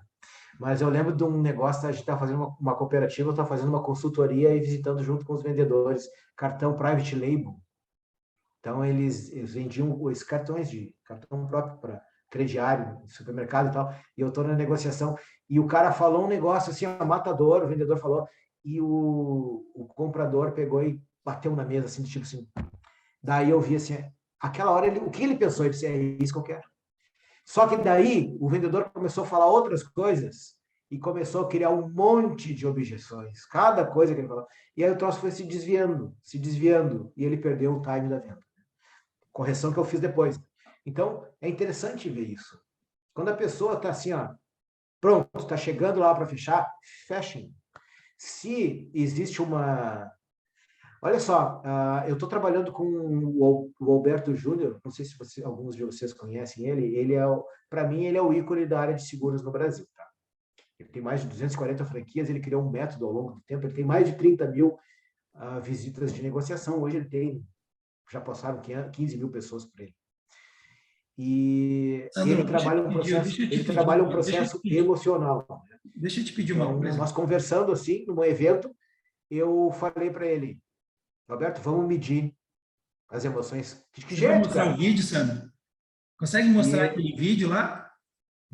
Mas eu lembro de um negócio, a gente estava fazendo uma cooperativa, eu estava fazendo uma consultoria e visitando junto com os vendedores cartão private label. Então, eles vendiam esses cartões de cartão próprio para crediário, supermercado e tal, e eu estou na negociação, e o cara falou um negócio assim, matador, o vendedor falou, e o comprador pegou e bateu na mesa, assim, tipo assim. Daí eu vi assim, aquela hora, o que ele pensou? Ele disse, é isso que eu quero. Só que daí o vendedor começou a falar outras coisas e começou a criar um monte de objeções, cada coisa que ele falou. E aí o troço foi se desviando, e ele perdeu o time da venda. Correção que eu fiz depois. Então, é interessante ver isso. Quando a pessoa está assim, ó, pronto, está chegando lá para fechar, fechem. Se existe uma... Olha só, eu estou trabalhando com o Alberto Júnior, não sei se alguns de vocês conhecem ele para mim, ele é o ícone da área de seguros no Brasil. Tá? Ele tem mais de 240 franquias, ele criou um método ao longo do tempo, ele tem mais de 30 mil visitas de negociação, hoje já passaram 15 mil pessoas por ele. E Sandro, ele trabalha um processo emocional. Deixa eu te pedir uma coisa. Nós conversando assim, num evento, eu falei para ele, Roberto, vamos medir as emoções. De que jeito, mostrar cara? O vídeo, Sandro? Consegue mostrar aquele vídeo lá?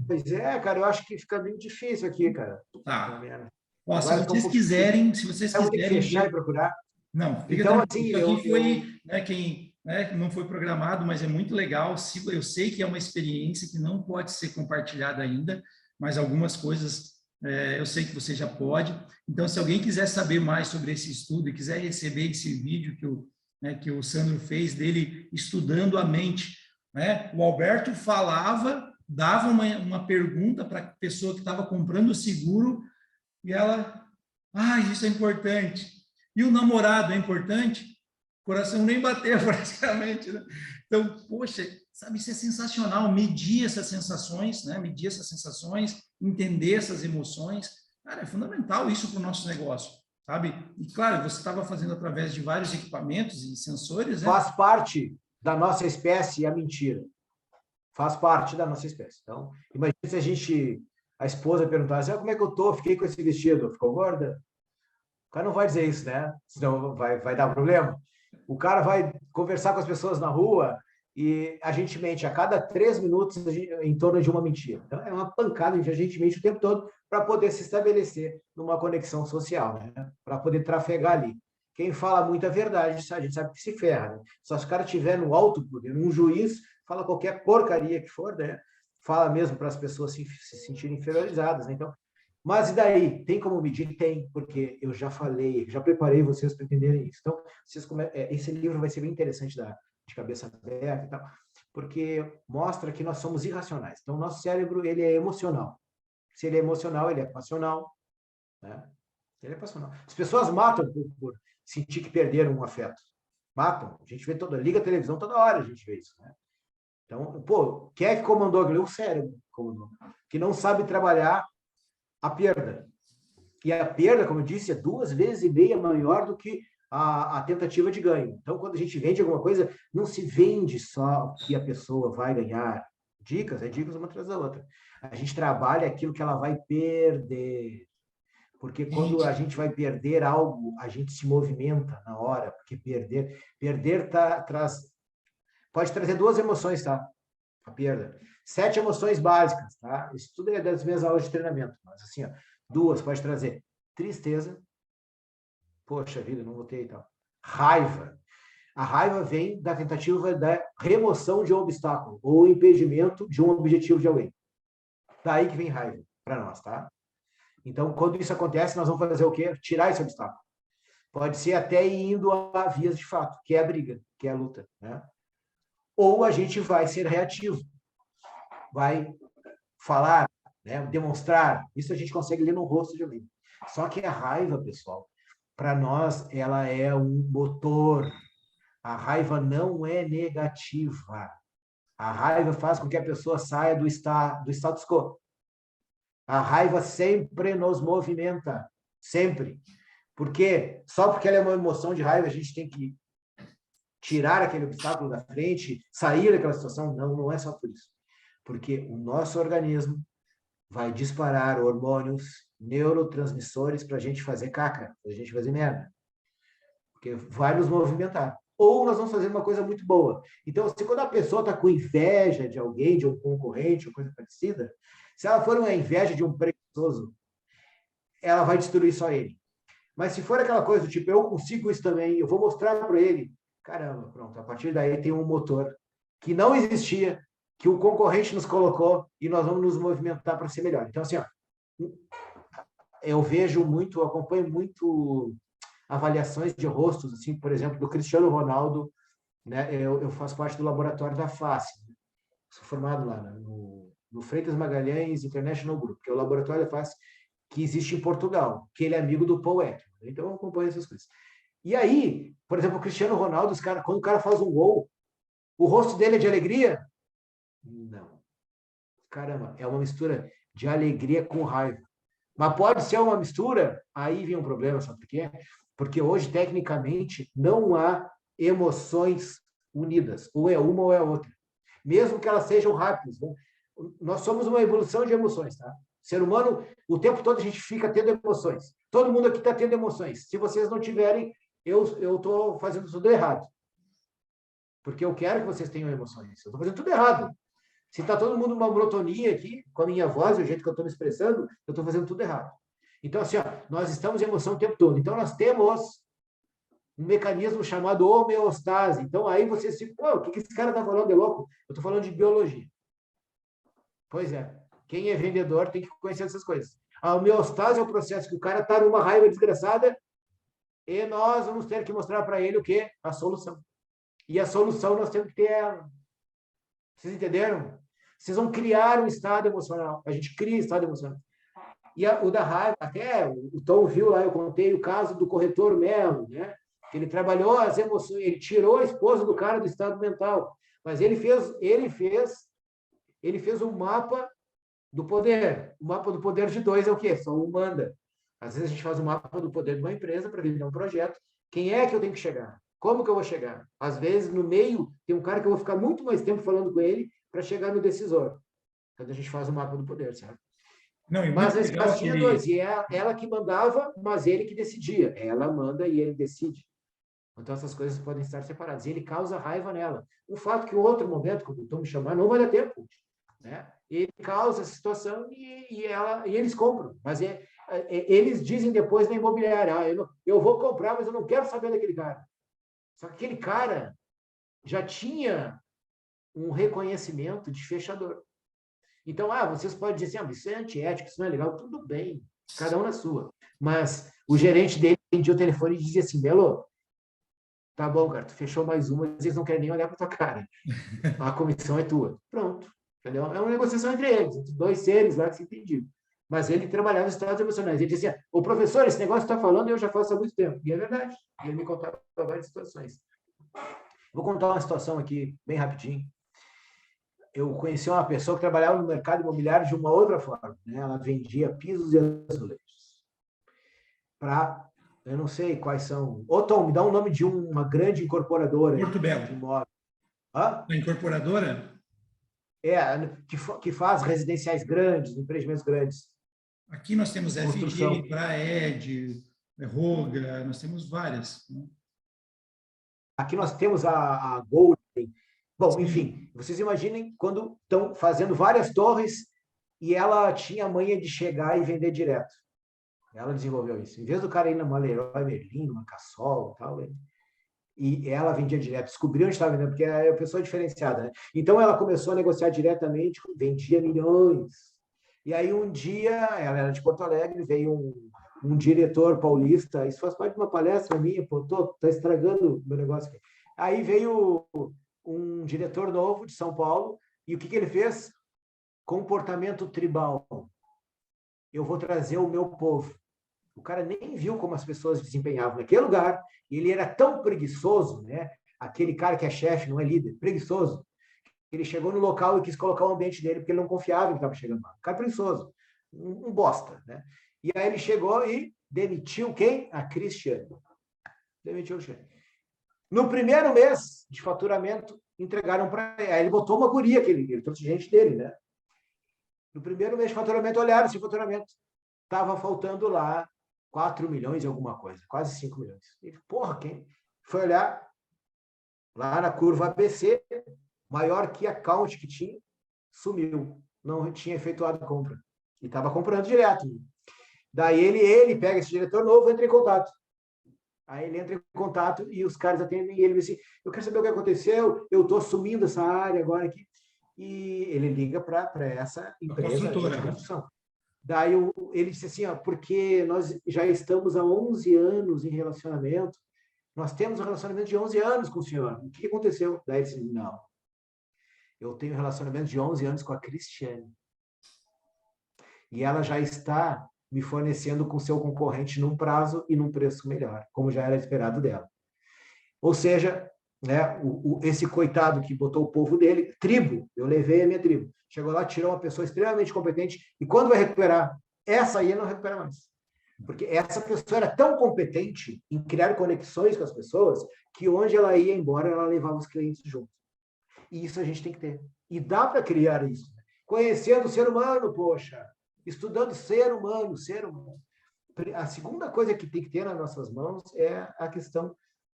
Pois é, cara, eu acho que fica bem difícil aqui, cara. Tá. Ó, se vocês quiserem, fechar e procurar. Não, fica então, assim, isso aqui foi, quem não foi programado, mas é muito legal. Eu sei que é uma experiência que não pode ser compartilhada ainda, mas algumas coisas eu sei que você já pode. Então, se alguém quiser saber mais sobre esse estudo e quiser receber esse vídeo que o Sandro fez dele estudando a mente, né? O Alberto falava, dava uma pergunta para a pessoa que estava comprando o seguro e ela, isso é importante. E o namorado é importante? coração nem bateu praticamente, né? Então, poxa, sabe, isso é sensacional, medir essas sensações, né? Medir essas sensações, entender essas emoções, cara, é fundamental isso para o nosso negócio, sabe? E claro, você estava fazendo através de vários equipamentos e sensores, né? Faz parte da nossa espécie a mentira. Faz parte da nossa espécie. Então, imagina se a esposa perguntasse, como é que eu tô? Fiquei com esse vestido, ficou gorda? O cara não vai dizer isso, né? Senão vai dar problema. O cara vai conversar com as pessoas na rua e a gente mente a cada 3 minutos em torno de uma mentira. Então, é uma pancada, a gente mente o tempo todo para poder se estabelecer numa conexão social, né? Para poder trafegar ali. Quem fala muita verdade, a gente sabe que se ferra, né? Só se o cara estiver no alto poder, um juiz, fala qualquer porcaria que for, né? Fala mesmo para as pessoas se sentirem inferiorizadas, né? Então, mas e daí? Tem como medir? Tem, porque eu já falei, já preparei vocês para entenderem isso. Então, esse livro vai ser bem interessante de cabeça aberta e tal, porque mostra que nós somos irracionais. Então, o nosso cérebro, ele é emocional. Se ele é emocional, ele é passional, né? Ele é passional. As pessoas matam por sentir que perderam um afeto. Matam. A gente vê liga a televisão toda hora, a gente vê isso, né? Então, pô, quem é que comandou aquilo? O cérebro comandou. Que não sabe trabalhar a perda. E a perda, como eu disse, é 2,5 vezes maior do que a tentativa de ganho. Então, quando a gente vende alguma coisa, não se vende só que a pessoa vai ganhar. Dicas uma atrás da outra. A gente trabalha aquilo que ela vai perder. Porque quando a gente vai perder algo, a gente se movimenta na hora, porque perder pode trazer 2 emoções, tá? A perda. 7 emoções básicas, tá? Isso tudo é das minhas aulas de treinamento, mas assim, ó, 2 pode trazer tristeza, poxa vida, não votei e tal. Raiva. A raiva vem da tentativa da remoção de um obstáculo ou impedimento de um objetivo de alguém. Daí que vem raiva para nós, tá? Então, quando isso acontece, nós vamos fazer o quê? Tirar esse obstáculo. Pode ser até indo a vias de fato, que é a briga, que é a luta, né? Ou a gente vai ser reativo, vai falar, né, demonstrar. Isso a gente consegue ler no rosto de alguém. Só que a raiva, pessoal, para nós, ela é um motor. A raiva não é negativa. A raiva faz com que a pessoa saia do status quo. A raiva sempre nos movimenta. Sempre. Só porque ela é uma emoção de raiva, a gente tem que tirar aquele obstáculo da frente, sair daquela situação. Não, não é só por isso. Porque o nosso organismo vai disparar hormônios, neurotransmissores para a gente fazer caca, para a gente fazer merda. Porque vai nos movimentar. Ou nós vamos fazer uma coisa muito boa. Então, se quando a pessoa está com inveja de alguém, de um concorrente, ou coisa parecida, se ela for uma inveja de um preguiçoso, ela vai destruir só ele. Mas se for aquela coisa do tipo, eu consigo isso também, eu vou mostrar para ele, caramba, pronto, a partir daí tem um motor que não existia, que o concorrente nos colocou e nós vamos nos movimentar para ser melhor. Então, assim, ó, eu vejo muito, acompanho muito avaliações de rostos, assim, por exemplo, do Cristiano Ronaldo, né? Eu faço parte do laboratório da face, né? Sou formado lá, né? no Freitas Magalhães International Group, que é o laboratório da face que existe em Portugal, que ele é amigo do Paul Ekman. Então, eu acompanho essas coisas. E aí, por exemplo, o Cristiano Ronaldo, quando o cara faz um gol, o rosto dele é de alegria? Não. Caramba, é uma mistura de alegria com raiva. Mas pode ser uma mistura, aí vem um problema, sabe por quê? Porque hoje, tecnicamente, não há emoções unidas. Ou é uma ou é outra. Mesmo que elas sejam rápidas. Nós somos uma evolução de emoções, tá? Ser humano, o tempo todo a gente fica tendo emoções. Todo mundo aqui está tendo emoções. Se vocês não tiverem, eu estou fazendo tudo errado. Porque eu quero que vocês tenham emoções. Eu estou fazendo tudo errado. Se está todo mundo numa monotonia aqui, com a minha voz, o jeito que eu estou me expressando, eu estou fazendo tudo errado. Então, assim, ó, nós estamos em emoção o tempo todo. Então, nós temos um mecanismo chamado homeostase. Então, aí vocês ficam, pô, o que esse cara está falando de louco? Eu estou falando de biologia. Pois é. Quem é vendedor tem que conhecer essas coisas. A homeostase é o processo que o cara está numa raiva desgraçada e nós vamos ter que mostrar para ele o quê? A solução. E a solução nós temos que ter ela. Vocês entenderam? Vocês vão criar um estado emocional. A gente cria estado emocional. E o da raiva, até o Tom viu lá, eu contei o caso do corretor Melo, né? Ele trabalhou as emoções, ele tirou a esposa do cara do estado mental, mas ele fez um mapa do poder. O mapa do poder de dois é o quê? Só um manda. Às vezes a gente faz um mapa do poder de uma empresa para vender um projeto. Quem é que eu tenho que chegar? Como que eu vou chegar? Às vezes, no meio, tem um cara que eu vou ficar muito mais tempo falando com ele para chegar no decisor. Quando a gente faz o mapa do poder, certo? Não, e Mas muito nesse legal caso tinha aquele... dois, e é ela que mandava, mas ele que decidia. Ela manda e ele decide. Então, essas coisas podem estar separadas. E ele causa raiva nela. O fato que em outro momento, quando estão me chamando, não vai dar tempo. Né? Ele causa essa situação e eles compram. Mas eles dizem depois na imobiliária, eu vou comprar, mas eu não quero saber daquele cara. Só que aquele cara já tinha um reconhecimento de fechador. Então, vocês podem dizer assim, isso é antiético, isso não é legal, tudo bem, cada um na sua. Mas o gerente dele atendia o telefone e dizia assim, Belo, tá bom, cara, tu fechou mais uma, mas eles não querem nem olhar para tua cara. A comissão é tua. Pronto. Entendeu? É uma negociação entre eles, entre dois seres lá que se entendiam. Mas ele trabalhava em estados emocionais. Ele dizia, ô professor, esse negócio que está falando eu já faço há muito tempo. E é verdade. Ele me contava várias situações. Vou contar uma situação aqui, bem rapidinho. Eu conheci uma pessoa que trabalhava no mercado imobiliário de uma outra forma. Né? Ela vendia pisos e azulejos. Eu não sei quais são. Ô, Tom, me dá um nome de uma grande incorporadora Porto Belo. de imóvel. Hã? A incorporadora? Que faz residenciais grandes, empreendimentos grandes. Aqui nós temos Construção. FG, Praed, Roga, nós temos várias. Né? Aqui nós temos a Golden. Bom, Sim. enfim, vocês imaginem quando estão fazendo várias torres e ela tinha a manha de chegar e vender direto. Ela desenvolveu isso. Em vez do cara ir numa Leroy Merlin, numa Cassol e tal, e ela vendia direto, descobriu onde estava vendendo, porque é a pessoa diferenciada, né? Então ela começou a negociar diretamente, vendia milhões. E aí um dia, ela era de Porto Alegre, veio um diretor paulista, isso faz parte de uma palestra minha, pô, tá estragando meu negócio aqui. Aí veio um diretor novo de São Paulo, e o que ele fez? Comportamento tribal. Eu vou trazer o meu povo. O cara nem viu como as pessoas desempenhavam naquele lugar, e ele era tão preguiçoso, né? Aquele cara que é chefe, não é líder, preguiçoso. Ele chegou no local e quis colocar o ambiente dele, porque ele não confiava em que estava chegando lá. Um cara preguiçoso, um bosta, né? E aí ele chegou e demitiu quem? A Cristiane. Demitiu o chefe. No primeiro mês de faturamento, entregaram para ele. Aí ele botou uma guria, que ele trouxe gente dele, né? No primeiro mês de faturamento, olharam esse faturamento. Estava faltando lá 4 milhões e alguma coisa, quase 5 milhões. Ele, porra, quem foi olhar lá na curva ABC, maior que a account que tinha, sumiu. Não tinha efetuado a compra. E estava comprando direto. Daí ele pega esse diretor novo e entra em contato. Aí ele entra em contato e os caras atendem e ele diz assim, eu quero saber o que aconteceu, eu estou assumindo essa área agora aqui. E ele liga para essa empresa de construção. Daí ele disse assim, porque nós já estamos há 11 anos em relacionamento, nós temos um relacionamento de 11 anos com o senhor. O que aconteceu? Daí ele disse, não, eu tenho um relacionamento de 11 anos com a Cristiane. E ela já está me fornecendo com seu concorrente num prazo e num preço melhor, como já era esperado dela. Ou seja, né, esse coitado que botou o povo dele, tribo, eu levei a minha tribo, chegou lá, tirou uma pessoa extremamente competente, e quando vai recuperar? Essa aí não recupera mais. Porque essa pessoa era tão competente em criar conexões com as pessoas, que onde ela ia embora, ela levava os clientes junto. E isso a gente tem que ter. E dá para criar isso. Conhecendo o ser humano, poxa, estudando ser humano. A segunda coisa que tem que ter nas nossas mãos é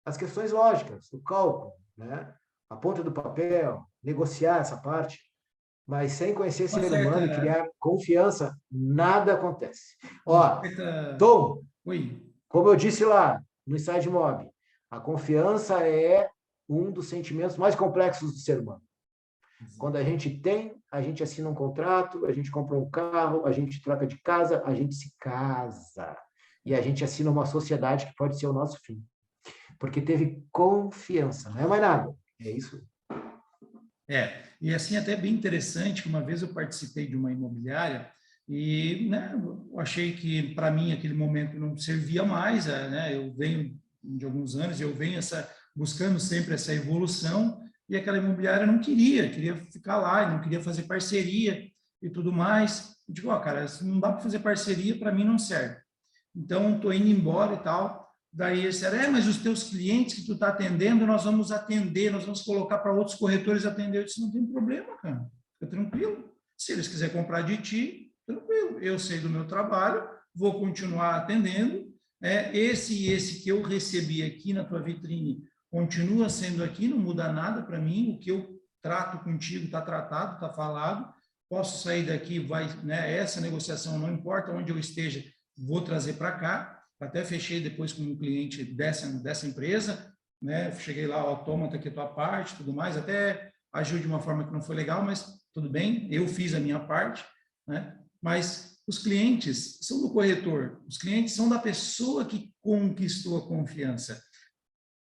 as questões lógicas, o cálculo, né? A ponta do papel, negociar essa parte, mas sem conhecer esse ser humano e criar confiança, nada acontece. Ó, Tom, como eu disse lá no Inside Mob, a confiança é um dos sentimentos mais complexos do ser humano. Quando a gente assina um contrato, a gente compra um carro, a gente troca de casa, a gente se casa. E a gente assina uma sociedade que pode ser o nosso fim. Porque teve confiança, não é mais nada. É isso. E assim até bem interessante que uma vez eu participei de uma imobiliária e, né, eu achei que para mim aquele momento não servia mais, né? Eu venho de alguns anos, eu venho buscando sempre essa evolução, e aquela imobiliária não queria ficar lá, não queria fazer parceria e tudo mais. Eu digo, cara, se não dá para fazer parceria, para mim não serve. Então, estou indo embora e tal. Daí eles disseram, mas os teus clientes que tu está atendendo, nós vamos atender, nós vamos colocar para outros corretores atender. Eu disse, não tem problema, cara, fica tranquilo. Se eles quiserem comprar de ti, tranquilo. Eu sei do meu trabalho, vou continuar atendendo. Esse que eu recebi aqui na tua vitrine continua sendo aqui, não muda nada para mim. O que eu trato contigo está tratado, está falado. Posso sair daqui, essa negociação, não importa onde eu esteja, vou trazer para cá. Até fechei depois com um cliente dessa empresa, né? Cheguei lá, toma, tá aqui a tua parte, tudo mais. Até agiu de uma forma que não foi legal, mas tudo bem, eu fiz a minha parte, né? Mas os clientes são do corretor, os clientes são da pessoa que conquistou a confiança.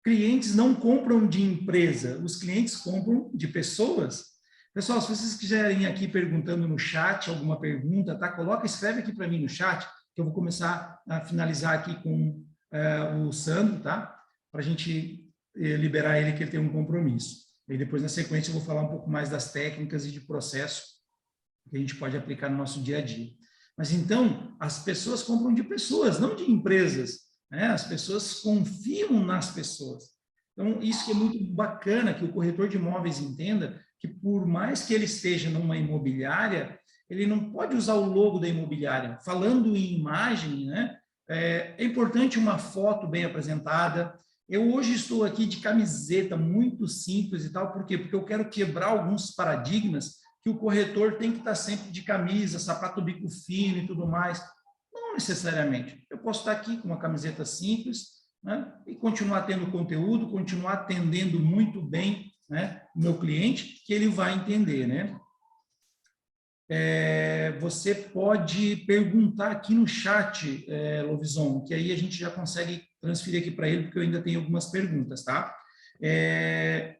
Clientes não compram de empresa, os clientes compram de pessoas. Pessoal, se vocês quiserem aqui perguntando no chat alguma pergunta, tá? Escreve aqui para mim no chat, que eu vou começar a finalizar aqui com o Sandro, tá? Para a gente liberar ele, que ele tem um compromisso. E depois, na sequência, eu vou falar um pouco mais das técnicas e de processo que a gente pode aplicar no nosso dia a dia. Mas, então, as pessoas compram de pessoas, não de empresas, né? As pessoas confiam nas pessoas. Então, isso que é muito bacana, que o corretor de imóveis entenda que, por mais que ele esteja numa imobiliária, ele não pode usar o logo da imobiliária. Falando em imagem, né, é importante uma foto bem apresentada. Eu hoje estou aqui de camiseta, muito simples e tal, por quê? Porque eu quero quebrar alguns paradigmas que o corretor tem que estar sempre de camisa, sapato bico fino e tudo mais. Não necessariamente. Eu posso estar aqui com uma camiseta simples, né, e continuar tendo conteúdo, continuar atendendo muito bem, né, o meu cliente, que ele vai entender, né? Você pode perguntar aqui no chat, Lovison, que aí a gente já consegue transferir aqui para ele, porque eu ainda tenho algumas perguntas, tá?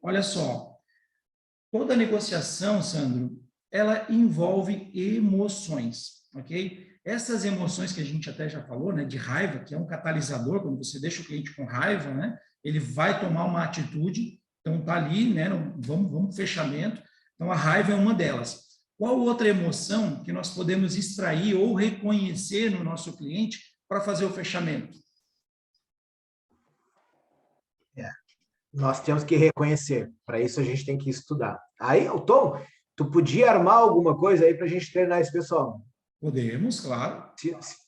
Olha só, toda negociação, Sandro, ela envolve emoções, ok? Essas emoções que a gente até já falou, né, de raiva, que é um catalisador, quando você deixa o cliente com raiva, né, ele vai tomar uma atitude, então tá ali, né, vamos para o fechamento, então a raiva é uma delas. Qual outra emoção que nós podemos extrair ou reconhecer no nosso cliente para fazer o fechamento? Nós temos que reconhecer. Para isso, a gente tem que estudar. Aí, Tom, tu podia armar alguma coisa aí para a gente treinar esse pessoal? Podemos, claro.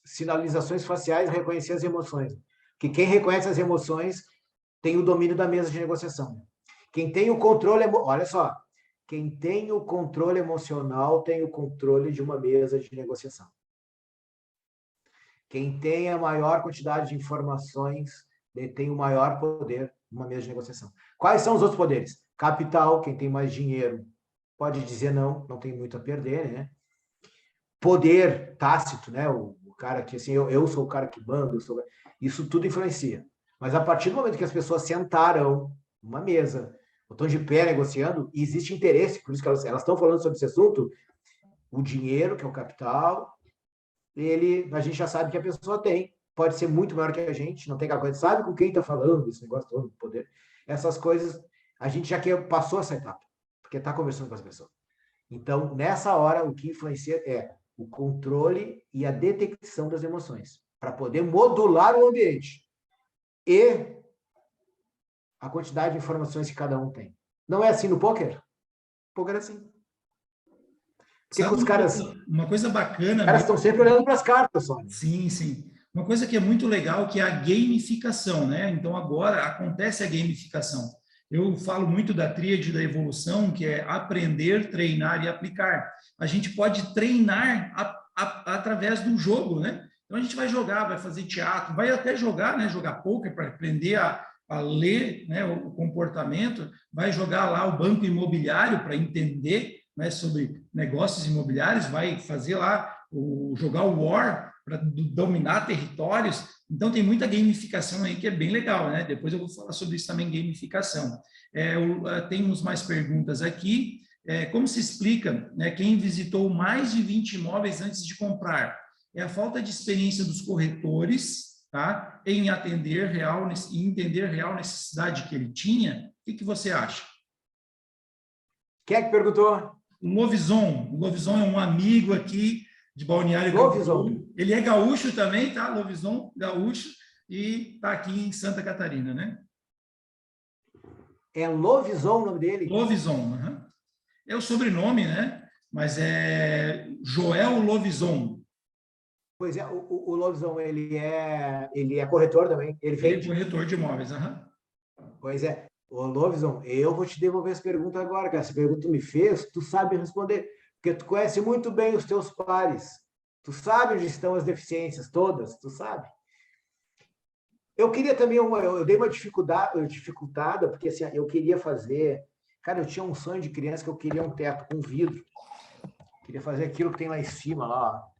Sinalizações faciais, reconhecer as emoções. Que quem reconhece as emoções tem o domínio da mesa de negociação. Quem tem o controle... Olha só. Quem tem o controle emocional tem o controle de uma mesa de negociação. Quem tem a maior quantidade de informações tem o maior poder numa mesa de negociação. Quais são os outros poderes? Capital, quem tem mais dinheiro pode dizer não, não tem muito a perder, né? Poder tácito, né? O cara que, assim, eu sou o cara que manda, isso tudo influencia. Mas a partir do momento que as pessoas sentaram numa mesa, estão de pé negociando, e existe interesse, por isso que elas estão falando sobre esse assunto, o dinheiro, que é o capital, a gente já sabe que a pessoa tem, pode ser muito maior que a gente, não tem aquela coisa, sabe com quem está falando, esse negócio todo, poder. Essas coisas, a gente já passou essa etapa, porque está conversando com as pessoas. Então, nessa hora, o que influencia é o controle e a detecção das emoções, para poder modular o ambiente. E a quantidade de informações que cada um tem. Não é assim no pôquer? Pôquer é assim. Porque os caras... Uma coisa bacana... Os caras estão sempre olhando para as cartas, só. Sim, sim. Uma coisa que é muito legal, que é a gamificação, né? Então, agora acontece a gamificação. Eu falo muito da tríade da evolução, que é aprender, treinar e aplicar. A gente pode treinar através do jogo, né? Então, a gente vai jogar, vai fazer teatro, vai até jogar, né? Jogar poker para aprender a ler, né, o comportamento, vai jogar lá o banco imobiliário para entender, né, sobre negócios imobiliários, vai fazer lá, jogar o War para dominar territórios. Então, tem muita gamificação aí que é bem legal, né? Depois eu vou falar sobre isso também, gamificação. Temos mais perguntas aqui. Como se explica, né, quem visitou mais de 20 imóveis antes de comprar? É a falta de experiência dos corretores, tá? Em entender a real necessidade que ele tinha. O que você acha? Quem é que perguntou? O Lovison. O Lovison é um amigo aqui de Balneário Lovison. Camboriú. Ele é gaúcho também, tá? Lovison, gaúcho, e está aqui em Santa Catarina, né? É Lovison o nome dele? Lovison, é o sobrenome, né? Mas é Joel Lovison. Pois é, o Lovison, ele é corretor também, ele Ele é vende. corretor de imóveis, Pois é, ô Lovison, eu vou te devolver essa pergunta agora, cara. Essa pergunta tu me fez, tu sabe responder, porque tu conhece muito bem os teus pares. Tu sabe onde estão as deficiências todas, tu sabe. Eu queria também, eu dei uma dificultada, porque assim, eu queria fazer, cara, eu tinha um sonho de criança que eu queria um teto com vidro. Queria fazer aquilo que tem lá em cima, lá, ó.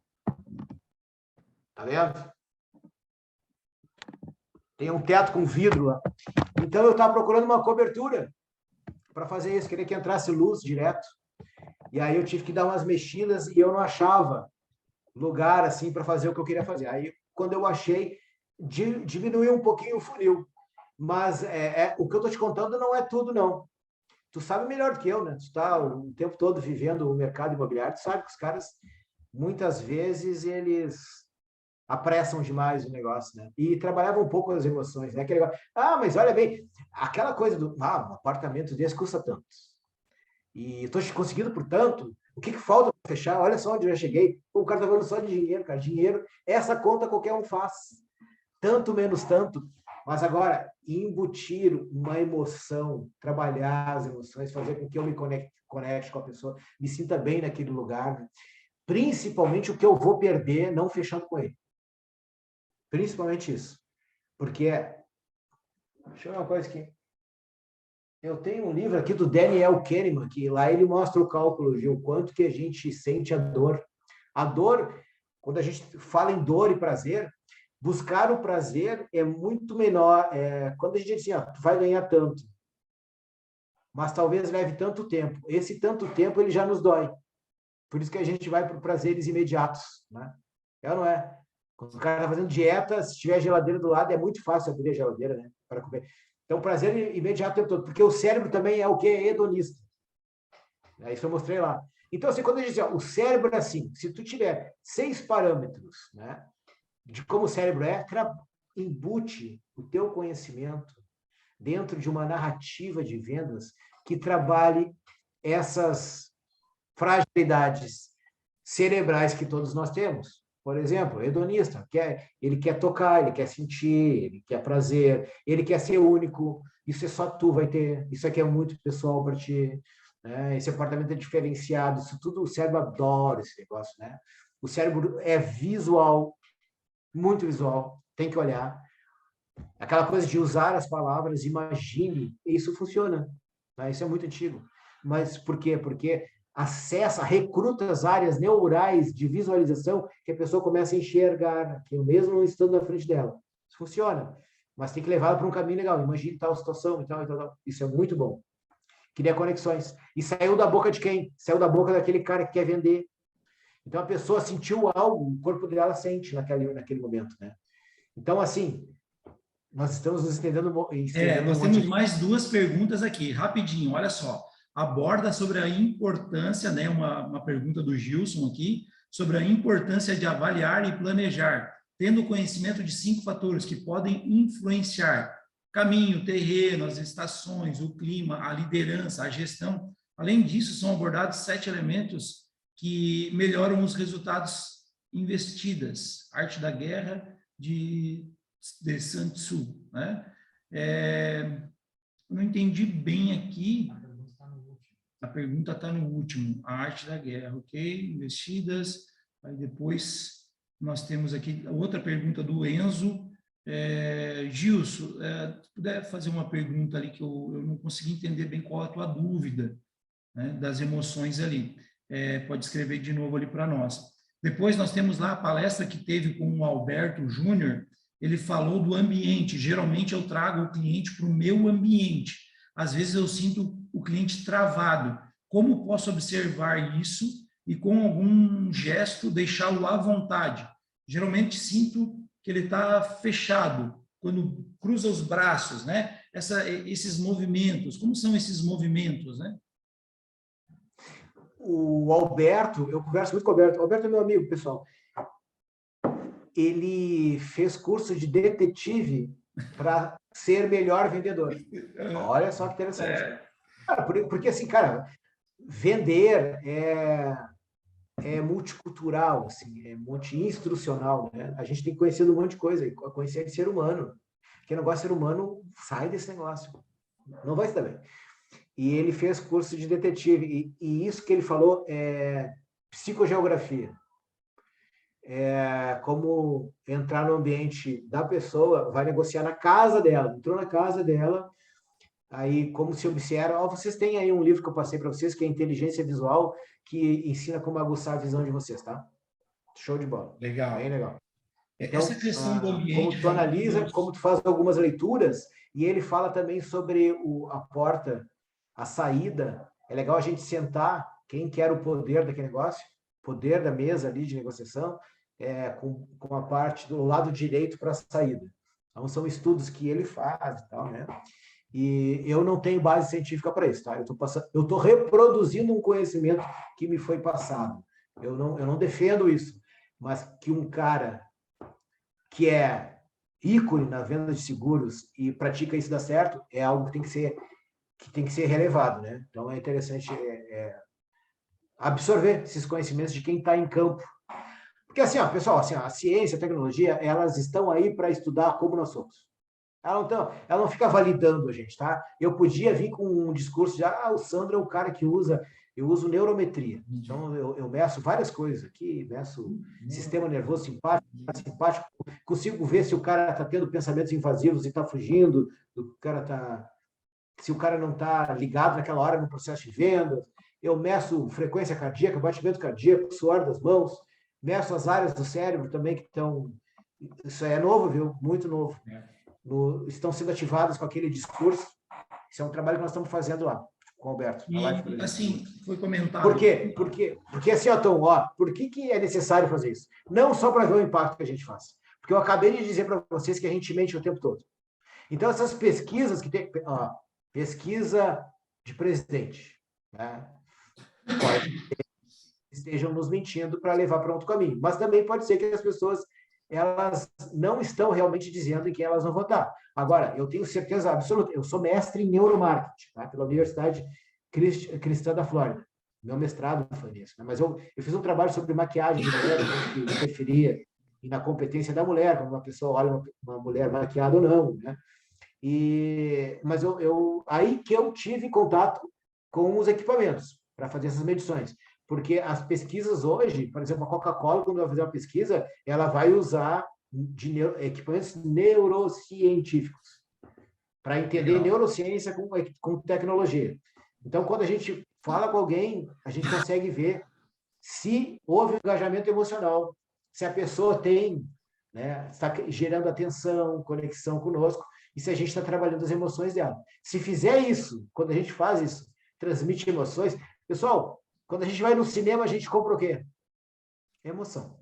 Tá vendo? Tem um teto com vidro lá. Então eu estava procurando uma cobertura para fazer isso, queria que entrasse luz direto. E aí eu tive que dar umas mexidas e eu não achava lugar assim para fazer o que eu queria fazer. Aí quando eu achei, diminuiu um pouquinho o funil. Mas o que eu estou te contando não é tudo, não. Tu sabe melhor do que eu, né? Tu está o tempo todo vivendo o mercado imobiliário, tu sabe que os caras, muitas vezes, eles apressam demais o negócio, né? E trabalhavam um pouco as emoções, né? Aquele negócio, mas olha bem, aquela coisa do, um apartamento desse custa tanto. E estou conseguindo por tanto, o que falta para fechar? Olha só onde eu já cheguei. O cara está falando só de dinheiro, cara. Dinheiro, essa conta qualquer um faz. Tanto menos tanto. Mas agora, embutir uma emoção, trabalhar as emoções, fazer com que eu me conecte com a pessoa, me sinta bem naquele lugar, né? Principalmente o que eu vou perder não fechando com ele. Principalmente isso. Porque, deixa eu ver uma coisa aqui. Eu tenho um livro aqui do Daniel Kahneman, que lá ele mostra o cálculo de o quanto que a gente sente a dor. A dor, quando a gente fala em dor e prazer, buscar o prazer é muito menor. Quando a gente diz assim, tu vai ganhar tanto, mas talvez leve tanto tempo. Esse tanto tempo ele já nos dói. Por isso que a gente vai para prazeres imediatos, né? É ou não é? Quando o cara está fazendo dieta, se tiver geladeira do lado, é muito fácil abrir a geladeira, né? Para comer. Então, prazer imediato o tempo todo. Porque o cérebro também é o quê? É hedonista. Isso eu mostrei lá. Então, assim, quando a gente diz, o cérebro é assim, se tu tiver 6 parâmetros, né, de como o cérebro embute o teu conhecimento dentro de uma narrativa de vendas que trabalhe essas fragilidades cerebrais que todos nós temos. Por exemplo, hedonista, ele quer tocar, ele quer sentir, ele quer prazer, ele quer ser único, isso é só tu vai ter, isso aqui é muito pessoal para ti, né? Esse apartamento é diferenciado, isso tudo o cérebro adora esse negócio, né? O cérebro é visual, muito visual, tem que olhar. Aquela coisa de usar as palavras, imagine, isso funciona, né? Isso é muito antigo. Mas por quê? Porque recruta as áreas neurais de visualização que a pessoa começa a enxergar, que mesmo não estando na frente dela. Isso funciona, mas tem que levá-la para um caminho legal. Imagine tal situação e tal, e tal, tal. Isso é muito bom. Cria conexões. E saiu da boca de quem? Saiu da boca daquele cara que quer vender. Então, a pessoa sentiu algo, o corpo dela sente naquele momento, né? Então, assim, nós estamos nos estendendo nós temos mais 2 perguntas aqui, rapidinho, olha só. Aborda sobre a importância, né, uma pergunta do Gilson aqui, sobre a importância de avaliar e planejar, tendo conhecimento de 5 fatores que podem influenciar caminho, terreno, as estações, o clima, a liderança, a gestão. Além disso, são abordados 7 elementos que melhoram os resultados investidas. Arte da Guerra, de Sun Tzu, né? Não entendi bem aqui. A pergunta está no último. A arte da guerra, ok? Investidas. Aí depois nós temos aqui outra pergunta do Enzo. Gilson, se puder fazer uma pergunta ali que eu não consegui entender bem qual é a tua dúvida, né, das emoções ali. Pode escrever de novo ali para nós. Depois nós temos lá a palestra que teve com o Alberto Júnior. Ele falou do ambiente. Geralmente eu trago o cliente para o meu ambiente. Às vezes eu sinto o cliente travado. Como posso observar isso e com algum gesto deixá-lo à vontade? Geralmente sinto que ele está fechado, quando cruza os braços, né? Esses movimentos, como são esses movimentos, né? O Alberto, eu converso muito com o Alberto. O Alberto é meu amigo, pessoal. Ele fez curso de detetive para ser melhor vendedor. Olha só que interessante. Cara, porque assim, cara, vender é multicultural, assim, é multi-instrucional, né? A gente tem que conhecer um monte de coisa, conhecer ser humano. Quem não gosta de ser humano, sai desse negócio. Não vai se dar bem. E ele fez curso de detetive, e isso que ele falou é psicogeografia. É como entrar no ambiente da pessoa, vai negociar na casa dela, entrou na casa dela, aí como se observa, vocês têm aí um livro que eu passei para vocês, que é Inteligência Visual, que ensina como aguçar a visão de vocês, tá? Show de bola. Legal. Bem legal. Essa Então, questão do ambiente... como tu analisa, como tu faz algumas leituras, e ele fala também sobre a porta, a saída. É legal a gente sentar, quem quer o poder daquele negócio, poder da mesa ali de negociação, com a parte do lado direito para a saída. Então, são estudos que ele faz e tal, né? E eu não tenho base científica para isso, tá? Eu estou reproduzindo um conhecimento que me foi passado. Eu não defendo isso, mas que um cara que é ícone na venda de seguros e pratica isso dar certo, é algo que tem que ser relevado, né? Então é interessante absorver esses conhecimentos de quem está em campo. Porque assim, ó, pessoal, assim, ó, a ciência, a tecnologia, elas estão aí para estudar como nós somos. Ela não fica validando a gente, tá? Eu podia vir com um discurso de, o Sandro é o cara que eu uso neurometria. Então, eu meço várias coisas aqui, meço sistema nervoso simpático, consigo ver se o cara está tendo pensamentos invasivos e está fugindo, se o cara não está ligado naquela hora no processo de venda. Eu meço frequência cardíaca, batimento cardíaco, suor das mãos, meço as áreas do cérebro também que estão... Isso é novo, viu? Muito novo. Estão sendo ativadas com aquele discurso. Isso é um trabalho que nós estamos fazendo lá, com o Alberto, na live. E, assim, foi comentado... Por quê? Porque assim, Tom, por que é necessário fazer isso? Não só para ver o impacto que a gente faz. Porque eu acabei de dizer para vocês que a gente mente o tempo todo. Então, essas pesquisas que tem... pesquisa de presidente, né? Pode ser que estejam nos mentindo para levar para outro caminho. Mas também pode ser que as pessoas elas não estão realmente dizendo em quem elas vão votar. Agora, eu tenho certeza absoluta, eu sou mestre em neuromarketing, tá? Pela Universidade Cristã da Flórida. Meu mestrado foi nisso, né? Mas eu fiz um trabalho sobre maquiagem de mulher, que interferia na competência da mulher, quando uma pessoa olha uma mulher maquiada ou não, né? Mas aí que eu tive contato com os equipamentos para fazer essas medições. Porque as pesquisas hoje, por exemplo, a Coca-Cola, quando vai fazer uma pesquisa, ela vai usar equipamentos neurocientíficos para entender neurociência com tecnologia. Então, quando a gente fala com alguém, a gente consegue ver se houve um engajamento emocional, se a pessoa tem, né, está gerando atenção, conexão conosco, e se a gente está trabalhando as emoções dela. Se fizer isso, quando a gente faz isso, transmite emoções... Pessoal, quando a gente vai no cinema, a gente compra o quê? Emoção.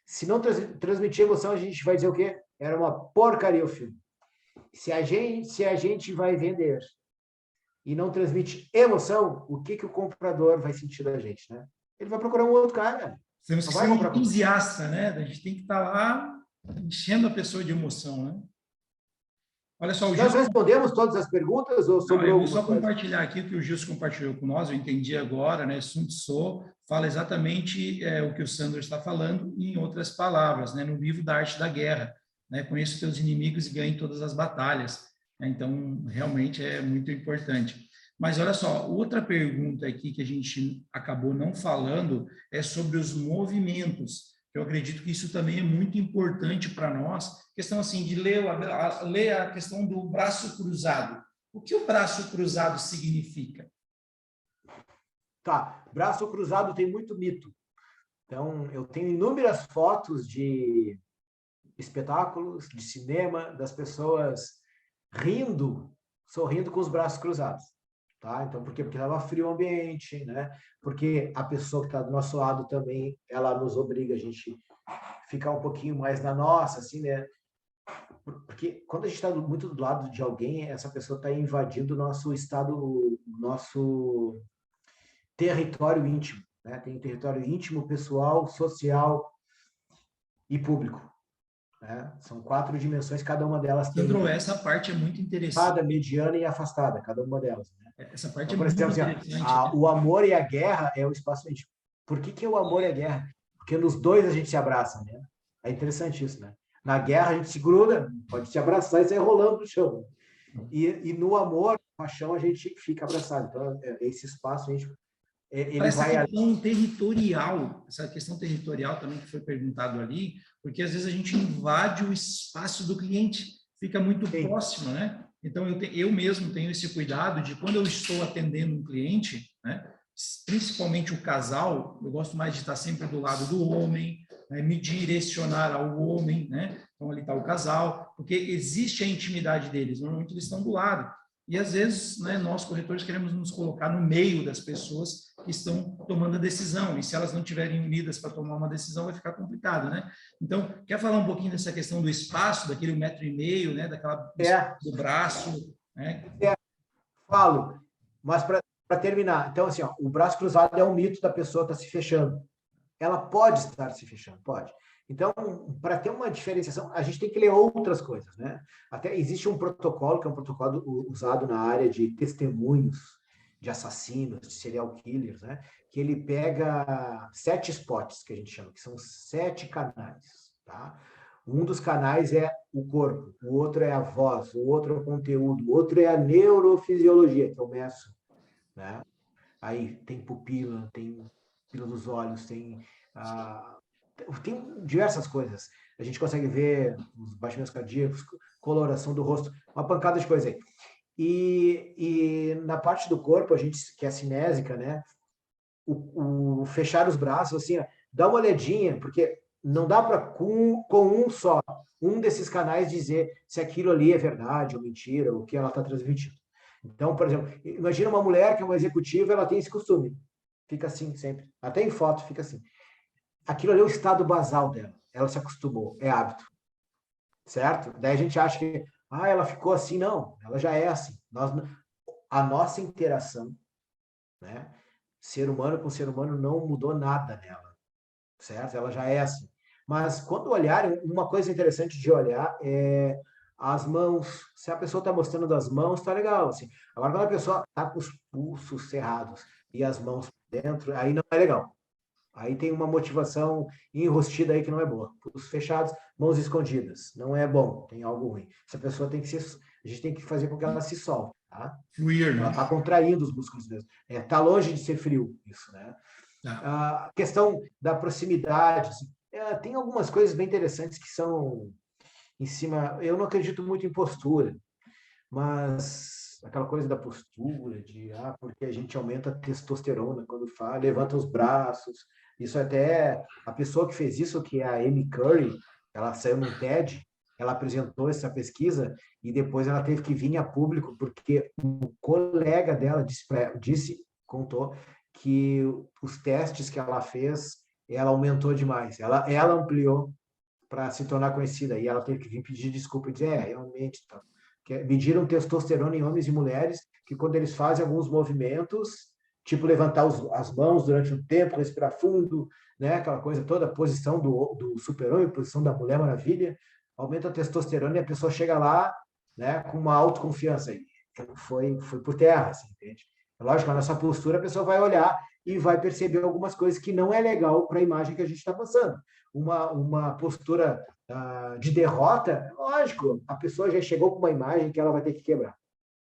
Se não transmitir emoção, a gente vai dizer o quê? Era uma porcaria o filme. Se a gente vai vender e não transmite emoção, o que o comprador vai sentir da gente, né? Ele vai procurar um outro cara. Temos que ser um entusiasta, né? A gente tem que estar lá enchendo a pessoa de emoção, né? Olha só, Nós respondemos todas as perguntas ou sobrou alguma coisa? Eu vou só coisa? compartilhar aqui o que o Gilson compartilhou com nós, eu entendi agora, né? Sun Tzu fala exatamente o que o Sandro está falando, em outras palavras, né? No livro da Arte da Guerra, né? Conheça os teus inimigos e ganhe todas as batalhas. Então, realmente é muito importante. Mas olha só, outra pergunta aqui que a gente acabou não falando é sobre os movimentos. Eu acredito que isso também é muito importante para nós, questão assim de ler a questão do braço cruzado. O que o braço cruzado significa? Tá, braço cruzado tem muito mito. Então, eu tenho inúmeras fotos de espetáculos, de cinema, das pessoas sorrindo com os braços cruzados. Tá? Então, por quê? Porque estava frio o ambiente, né? Porque a pessoa que está do nosso lado também, ela nos obriga a gente ficar um pouquinho mais na nossa, assim, né? Porque quando a gente está muito do lado de alguém, essa pessoa está invadindo o nosso estado, o nosso território íntimo, né? Tem território íntimo, pessoal, social e público, né? São 4 dimensões, cada uma delas tem Sandro, essa parte é muito interessante. fada, mediana e afastada, cada uma delas, né? Essa parte Então, é por muito exemplo, assim, interessante, né? o amor e a guerra é o espaço íntimo. Por que o amor e a guerra? Porque nos dois a gente se abraça, né? É interessante isso, né? Na guerra a gente se gruda, pode se abraçar e sair rolando no chão. E no amor, paixão, a gente fica abraçado. Então, esse espaço, a gente, ele vai... Essa questão territorial também que foi perguntado ali, porque às vezes a gente invade o espaço do cliente, fica muito Sim. próximo, né? Então, eu mesmo tenho esse cuidado de quando eu estou atendendo um cliente, né? Principalmente o casal, eu gosto mais de estar sempre do lado do homem, né? Me direcionar ao homem, né? Então, ali está o casal, porque existe a intimidade deles, normalmente eles estão do lado. E às vezes, né, nós corretores queremos nos colocar no meio das pessoas que estão tomando a decisão, e se elas não estiverem unidas para tomar uma decisão, vai ficar complicado, né? Então, quer falar um pouquinho dessa questão do espaço, daquele 1,5 m, né, daquela do braço, né? Falo, mas para terminar, então assim, ó, o braço cruzado é um mito da pessoa estar se fechando. Ela pode estar se fechando, pode. Então, para ter uma diferenciação, a gente tem que ler outras coisas, né? Até existe um protocolo, que é um protocolo usado na área de testemunhos, de assassinos, de serial killers, né? Que ele pega 7 spots, que a gente chama, que são 7 canais, tá? Um dos canais é o corpo, o outro é a voz, o outro é o conteúdo, o outro é a neurofisiologia, que eu meço, né? Aí tem pupila dos olhos, tem diversas coisas. A gente consegue ver os batimentos cardíacos, coloração do rosto, uma pancada de coisa aí. E na parte do corpo, a gente que é cinésica, né? O fechar os braços, assim, ó, dá uma olhadinha, porque não dá para com um só, um desses canais dizer se aquilo ali é verdade ou mentira, ou o que ela está transmitindo. Então, por exemplo, imagina uma mulher que é uma executiva, ela tem esse costume. Fica assim sempre. Até em foto fica assim. Aquilo ali é o estado basal dela. Ela se acostumou, é hábito. Certo? Daí a gente acha que ela ficou assim. Não, ela já é assim. A nossa interação, né? Ser humano com ser humano não mudou nada nela. Certo? Ela já é assim. Mas quando olharem, uma coisa interessante de olhar é as mãos. Se a pessoa está mostrando as mãos, está legal. Assim. Agora, quando a pessoa está com os pulsos cerrados e as mãos dentro, aí não é legal. Aí tem uma motivação enrostida aí que não é boa. Pulsos fechados, mãos escondidas. Não é bom, tem algo ruim. Essa pessoa tem que ser. A gente tem que fazer com que ela se solte, tá? Fluir, Ela né? está contraindo os músculos mesmo. Está longe de ser frio, isso, né? A questão da proximidade. Assim, tem algumas coisas bem interessantes que são em cima. Eu não acredito muito em postura, mas aquela coisa da postura, porque a gente aumenta a testosterona quando fala, levanta os braços. Isso até a pessoa que fez isso, que é a Amy Curry, ela saiu no TED, ela apresentou essa pesquisa e depois ela teve que vir a público porque o colega dela contou que os testes que ela fez, ela aumentou demais. Ela ampliou para se tornar conhecida e ela teve que vir pedir desculpa e dizer, realmente, tá. Mediram testosterona em homens e mulheres que quando eles fazem alguns movimentos, tipo levantar as mãos durante um tempo, respirar fundo, né, aquela coisa toda, a posição do super-homem, posição da Mulher Maravilha, aumenta a testosterona e a pessoa chega lá, né, com uma autoconfiança. E foi por terra, assim, entende? Lógico, na nossa postura a pessoa vai olhar e vai perceber algumas coisas que não é legal para a imagem que a gente está passando. Uma postura de derrota, lógico, a pessoa já chegou com uma imagem que ela vai ter que quebrar.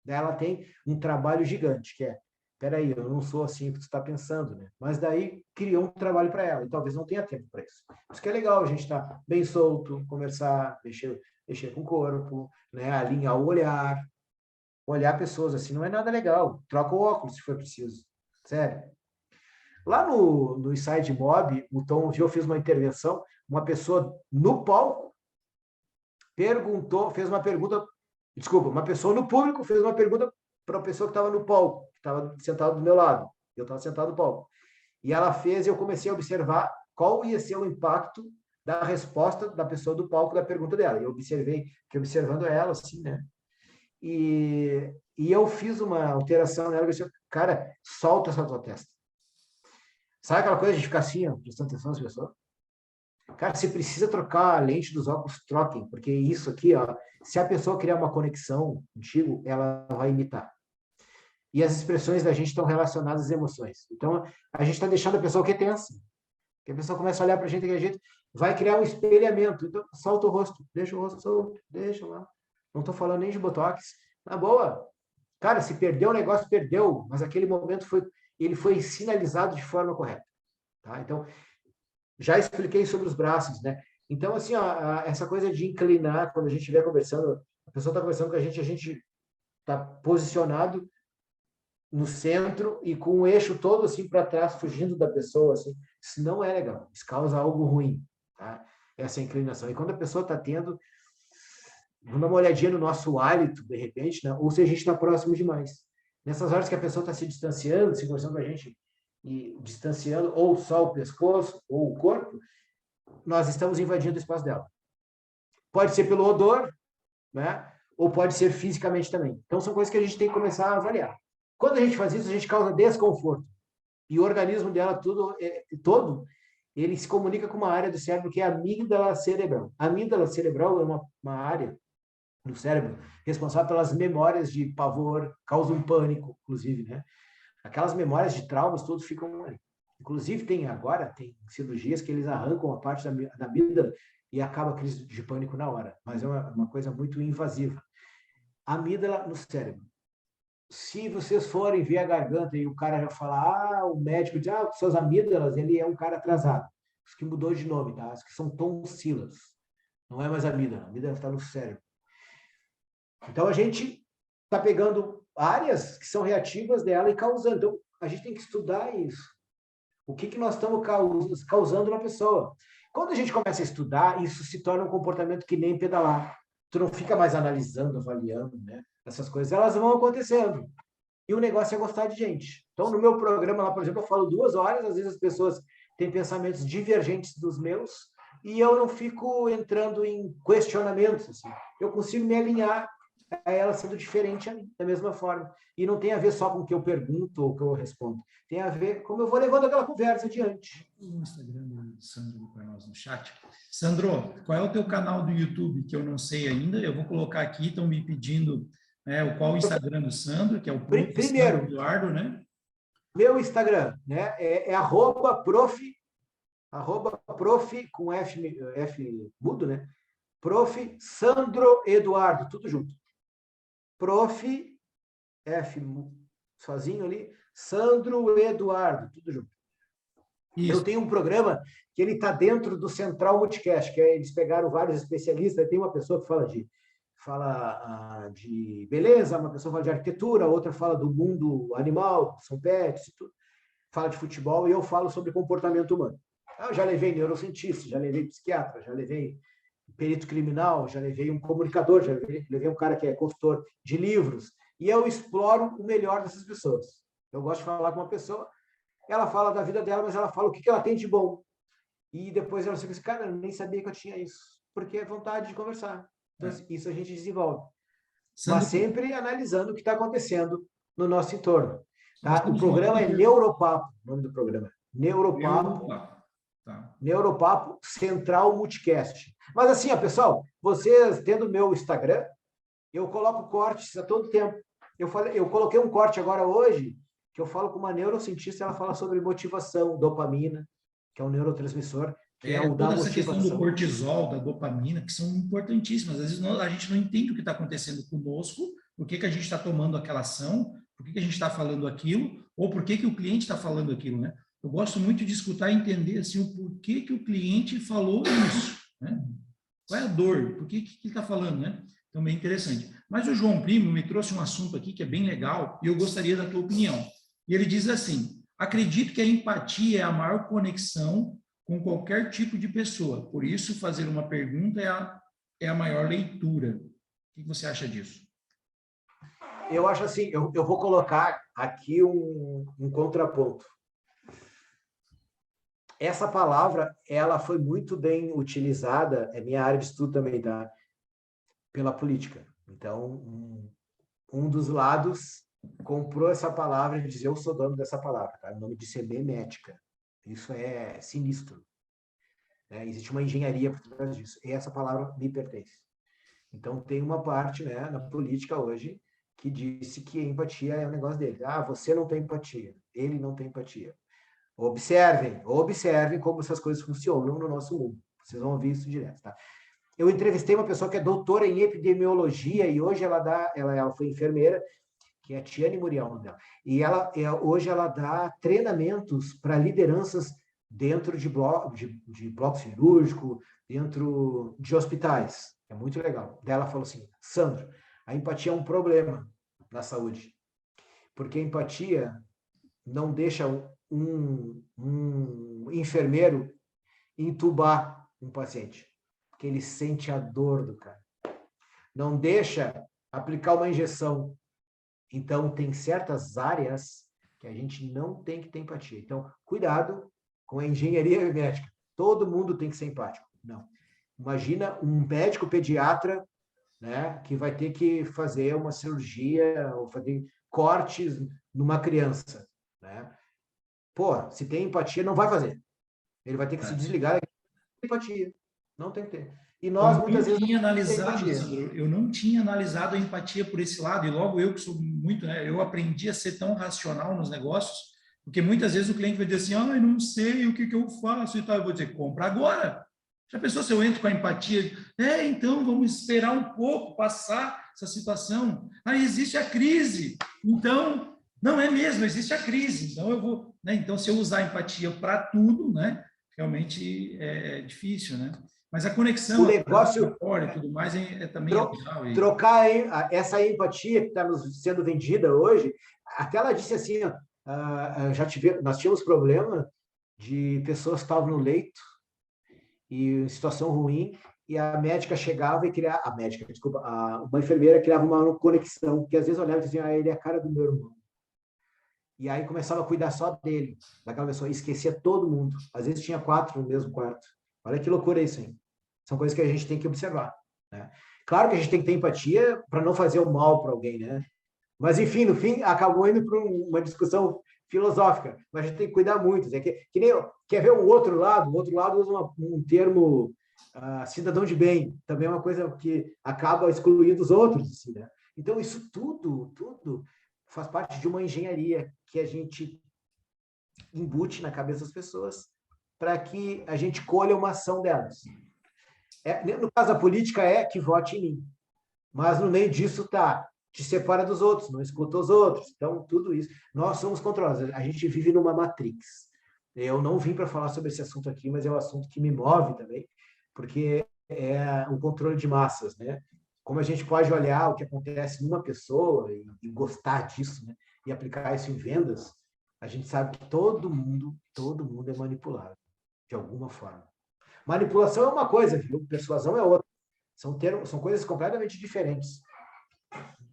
Daí ela tem um trabalho gigante, que é, peraí, eu não sou assim que tu está pensando, né? Mas daí criou um trabalho para ela, e talvez não tenha tempo para isso. Isso que é legal, a gente estar bem solto, conversar, mexer com o corpo, né? Alinhar o olhar pessoas assim, não é nada legal. Troca o óculos se for preciso. Sério. Lá no Inside Mob, o Tom um dia eu fiz uma intervenção, uma pessoa no palco fez uma pergunta, desculpa, uma pessoa no público fez uma pergunta para a pessoa que estava no palco, que estava sentado do meu lado. Eu estava sentado no palco. E ela fez, e eu comecei a observar qual ia ser o impacto da resposta da pessoa do palco da pergunta dela. E eu fiquei observando ela, assim, né? E eu fiz uma alteração nela, eu disse, cara, solta essa tua testa. Sabe aquela coisa de ficar assim, ó, prestando atenção nas pessoas? Cara, se precisa trocar a lente dos óculos, troquem, porque isso aqui, ó, se a pessoa criar uma conexão contigo, ela vai imitar. E as expressões da gente estão relacionadas às emoções. Então, a gente está deixando a pessoa que tensa. Que a pessoa começa a olhar para a gente e a gente vai criar um espelhamento. Então, solta o rosto, deixa o rosto solto, deixa lá. Não estou falando nem de botox. Na boa, cara, se perdeu o negócio, perdeu. Mas aquele momento ele foi sinalizado de forma correta. Tá? Então, já expliquei sobre os braços, né? Então, assim, ó, essa coisa de inclinar, quando a gente estiver conversando, a pessoa está conversando com a gente está posicionado no centro e com o eixo todo assim para trás, fugindo da pessoa, assim. Isso não é legal. Isso causa algo ruim, tá? Essa inclinação. E quando a pessoa está tendo, vamos dar uma olhadinha no nosso hálito, de repente, né? Ou se a gente está próximo demais. Nessas horas que a pessoa está se distanciando, se conversando com a gente e distanciando, ou só o pescoço, ou o corpo, nós estamos invadindo o espaço dela. Pode ser pelo odor, né? Ou pode ser fisicamente também. Então, são coisas que a gente tem que começar a avaliar. Quando a gente faz isso, a gente causa desconforto. E o organismo dela todo, ele se comunica com uma área do cérebro que é a amígdala cerebral. A amígdala cerebral é uma área do cérebro responsável pelas memórias de pavor, causa um pânico, inclusive, né? Aquelas memórias de traumas, todos ficam ali. Inclusive, tem cirurgias que eles arrancam a parte da amígdala e acaba a crise de pânico na hora. Mas é uma coisa muito invasiva. A amígdala no cérebro. Se vocês forem ver a garganta e o cara já fala, o médico diz, suas amígdalas, ele é um cara atrasado. Isso que mudou de nome, tá? Isso que são tonsilas. Não é mais amígdala, a amígdala está no cérebro. Então, a gente está pegando áreas que são reativas dela e causando. Então, a gente tem que estudar isso. O que nós estamos causando na pessoa. Quando a gente começa a estudar, isso se torna um comportamento que nem pedalar. Tu não fica mais analisando, avaliando, né? Essas coisas, elas vão acontecendo. E o negócio é gostar de gente. Então, no meu programa lá, por exemplo, eu falo 2 horas, às vezes as pessoas têm pensamentos divergentes dos meus, e eu não fico entrando em questionamentos. Assim. Eu consigo me alinhar a ela sendo diferente a mim, da mesma forma. E não tem a ver só com o que eu pergunto ou o que eu respondo. Tem a ver como eu vou levando aquela conversa adiante. O Instagram do Sandro para nós no chat. Sandro, qual é o teu canal do YouTube que eu não sei ainda? Eu vou colocar aqui, estão me pedindo qual o Instagram do Sandro, que é o Prof. Primeiro, Sandro Eduardo, né? Meu Instagram, né? É @prof com F mudo, né? Prof. Sandro Eduardo, tudo junto. Prof. F sozinho ali, Sandro Eduardo, tudo junto. Isso. Eu tenho um programa que ele está dentro do Central Multicast, que eles pegaram vários especialistas, tem uma pessoa que fala de beleza, uma pessoa fala de arquitetura, outra fala do mundo animal, são pets e tudo, fala de futebol, e eu falo sobre comportamento humano. Eu já levei neurocientista, já levei psiquiatra, já levei perito criminal, já levei um comunicador, já levei um cara que é consultor de livros, e eu exploro o melhor dessas pessoas. Eu gosto de falar com uma pessoa, ela fala da vida dela, mas ela fala o que ela tem de bom. E depois ela fica assim, cara, eu nem sabia que eu tinha isso, porque é vontade de conversar. Então, isso a gente desenvolve. Mas sempre analisando o que está acontecendo no nosso entorno. Tá? O programa é Neuropapo, o nome do programa. Neuropapo. Tá. Neuropapo Central Multicast. Mas assim, pessoal, vocês tendo meu Instagram, eu coloco cortes a todo tempo. Eu coloquei um corte agora hoje, que eu falo com uma neurocientista, ela fala sobre motivação, dopamina, que é um neurotransmissor, que é o da motivação. Toda essa questão do cortisol, da dopamina, que são importantíssimas. Às vezes a gente não entende o que está acontecendo conosco, por que a gente está tomando aquela ação, por que a gente está falando aquilo, ou por que o cliente está falando aquilo, né? Eu gosto muito de escutar e entender assim, o porquê que o cliente falou isso, né? Qual é a dor? Por que ele está falando, né? Então, bem interessante. Mas o João Primo me trouxe um assunto aqui que é bem legal e eu gostaria da tua opinião. E ele diz assim, acredito que a empatia é a maior conexão com qualquer tipo de pessoa. Por isso, fazer uma pergunta é a maior leitura. O que você acha disso? Eu acho assim, eu vou colocar aqui um contraponto. essa palavra, ela foi muito bem utilizada, é minha área de estudo também, tá? Pela política. Então, um dos lados comprou essa palavra e diz, eu sou dono dessa palavra, tá? O nome disso é memética. Isso é sinistro, né? Existe uma engenharia por trás disso. E essa palavra me pertence. Então, tem uma parte, né, na política hoje que disse que a empatia é um negócio dele. Ah, você não tem empatia. Ele não tem empatia. Observem como essas coisas funcionam no nosso mundo. Vocês vão ouvir isso direto, tá? Eu entrevistei uma pessoa que é doutora em epidemiologia e hoje ela foi enfermeira, que é a Tiane Muriel, o nome dela. E hoje ela dá treinamentos para lideranças dentro de bloco cirúrgico, dentro de hospitais. É muito legal. Daí ela falou assim, Sandro, a empatia é um problema na saúde, porque a empatia não deixa um enfermeiro entubar um paciente, porque ele sente a dor do cara. Não deixa aplicar uma injeção. Então, tem certas áreas que a gente não tem que ter empatia. Então, cuidado com a engenharia médica. Todo mundo tem que ser empático. Não. Imagina um médico pediatra, né, que vai ter que fazer uma cirurgia ou fazer cortes numa criança, né? Pô, se tem empatia, não vai fazer. Ele vai ter que se desligar da empatia. Não tem que ter. E nós, muitas vezes, tinha não analisado, empatia. Sandro, eu não tinha analisado a empatia por esse lado, e logo eu que sou muito, né, eu aprendi a ser tão racional nos negócios, porque muitas vezes o cliente vai dizer assim, eu não sei o que eu faço e tal, eu vou dizer, compra agora. Já pensou se eu entro com a empatia? Então vamos esperar um pouco passar essa situação. Existe a crise. Então, não é mesmo, existe a crise. Então eu vou, né? Então se eu usar a empatia para tudo, né, realmente é difícil, né? Mas a conexão, O a negócio, e tudo mais também é legal. trocar essa empatia que está nos sendo vendida hoje, até ela disse assim, ó, nós tínhamos problema de pessoas que estavam no leito e em situação ruim, e a médica chegava e criava, uma enfermeira criava uma conexão, que às vezes olhava e dizia, ele é a cara do meu irmão. E aí começava a cuidar só dele, daquela pessoa, e esquecia todo mundo. Às vezes tinha 4 no mesmo quarto. Olha que loucura isso, hein? São coisas que a gente tem que observar, né? Claro que a gente tem que ter empatia para não fazer o mal para alguém, né? Mas, enfim, no fim, acabou indo para uma discussão filosófica. Mas a gente tem que cuidar muito. Que nem, quer ver o outro lado? O outro lado usa um termo cidadão de bem. Também é uma coisa que acaba excluindo os outros. Assim, né? Então, isso tudo faz parte de uma engenharia que a gente embute na cabeça das pessoas para que a gente colha uma ação delas. No caso da política, que vote em mim. Mas no meio disso te separa dos outros, não escuta os outros. Então, tudo isso. Nós somos controlados. A gente vive numa matrix. Eu não vim para falar sobre esse assunto aqui, mas é um assunto que me move também, porque é o controle de massas, né? Como a gente pode olhar o que acontece numa pessoa e gostar disso, né? E aplicar isso em vendas, a gente sabe que todo mundo é manipulado, de alguma forma. Manipulação é uma coisa, viu? Persuasão é outra. São coisas completamente diferentes.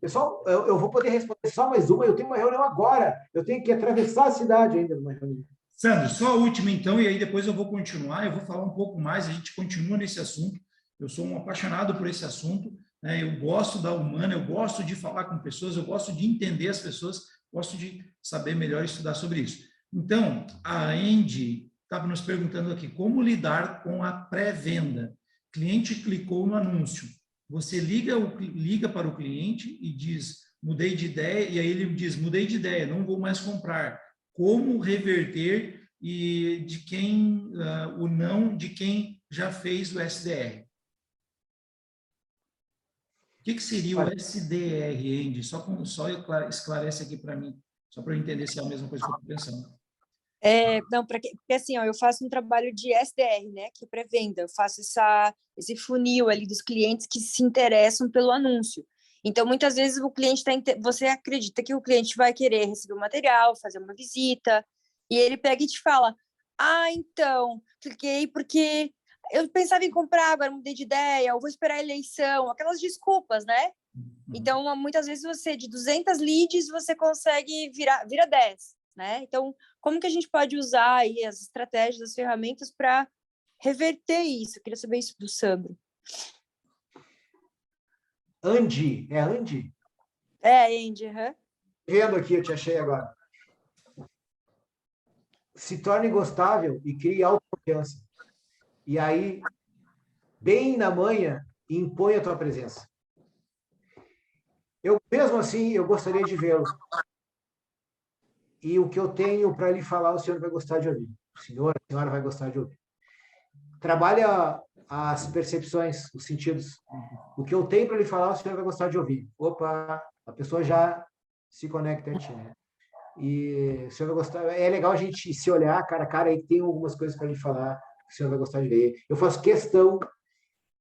Pessoal, eu vou poder responder só mais uma. Eu tenho uma reunião agora. Eu tenho que atravessar a cidade ainda numa reunião. Sandro, só a última então, e aí depois eu vou continuar. Eu vou falar um pouco mais, a gente continua nesse assunto. Eu sou um apaixonado por esse assunto, né? Eu gosto da humana, eu gosto de falar com pessoas, eu gosto de entender as pessoas, gosto de saber melhor estudar sobre isso. Então, a Andy estava nos perguntando aqui, como lidar com a pré-venda? Cliente clicou no anúncio. Você liga para o cliente e diz, mudei de ideia, e aí ele diz, mudei de ideia, não vou mais comprar. Como reverter o não de quem já fez o SDR? O que seria o SDR, Andy? Só esclarece aqui para mim, só para eu entender se é a mesma coisa que eu estou pensando. Não, porque assim, eu faço um trabalho de SDR, né, que é pré-venda. Eu faço esse funil ali dos clientes que se interessam pelo anúncio. Então, muitas vezes você acredita que o cliente vai querer receber o material, fazer uma visita, e ele pega e te fala: então, cliquei porque eu pensava em comprar, agora mudei de ideia, ou vou esperar a eleição, aquelas desculpas, né? Então, muitas vezes de 200 leads, você consegue vira 10. né? Então, como que a gente pode usar aí as estratégias, as ferramentas para reverter isso? Eu queria saber isso do Sandro. Andy, é Andy? É, Andy, uhum. Vendo aqui, eu te achei agora. Se torne gostável e crie autoconfiança. E aí, bem na manhã, impõe a tua presença. Eu, mesmo assim, eu gostaria de vê-lo. E o que eu tenho para lhe falar, o senhor vai gostar de ouvir. O senhor, a senhora vai gostar de ouvir. Trabalha as percepções, os sentidos. O que eu tenho para lhe falar, o senhor vai gostar de ouvir. Opa, a pessoa já se conecta a ti, né? E o senhor vai gostar. É legal a gente se olhar cara a cara e tem algumas coisas para lhe falar, que o senhor vai gostar de ver. Eu faço questão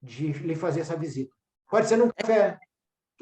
de lhe fazer essa visita. Pode ser num café,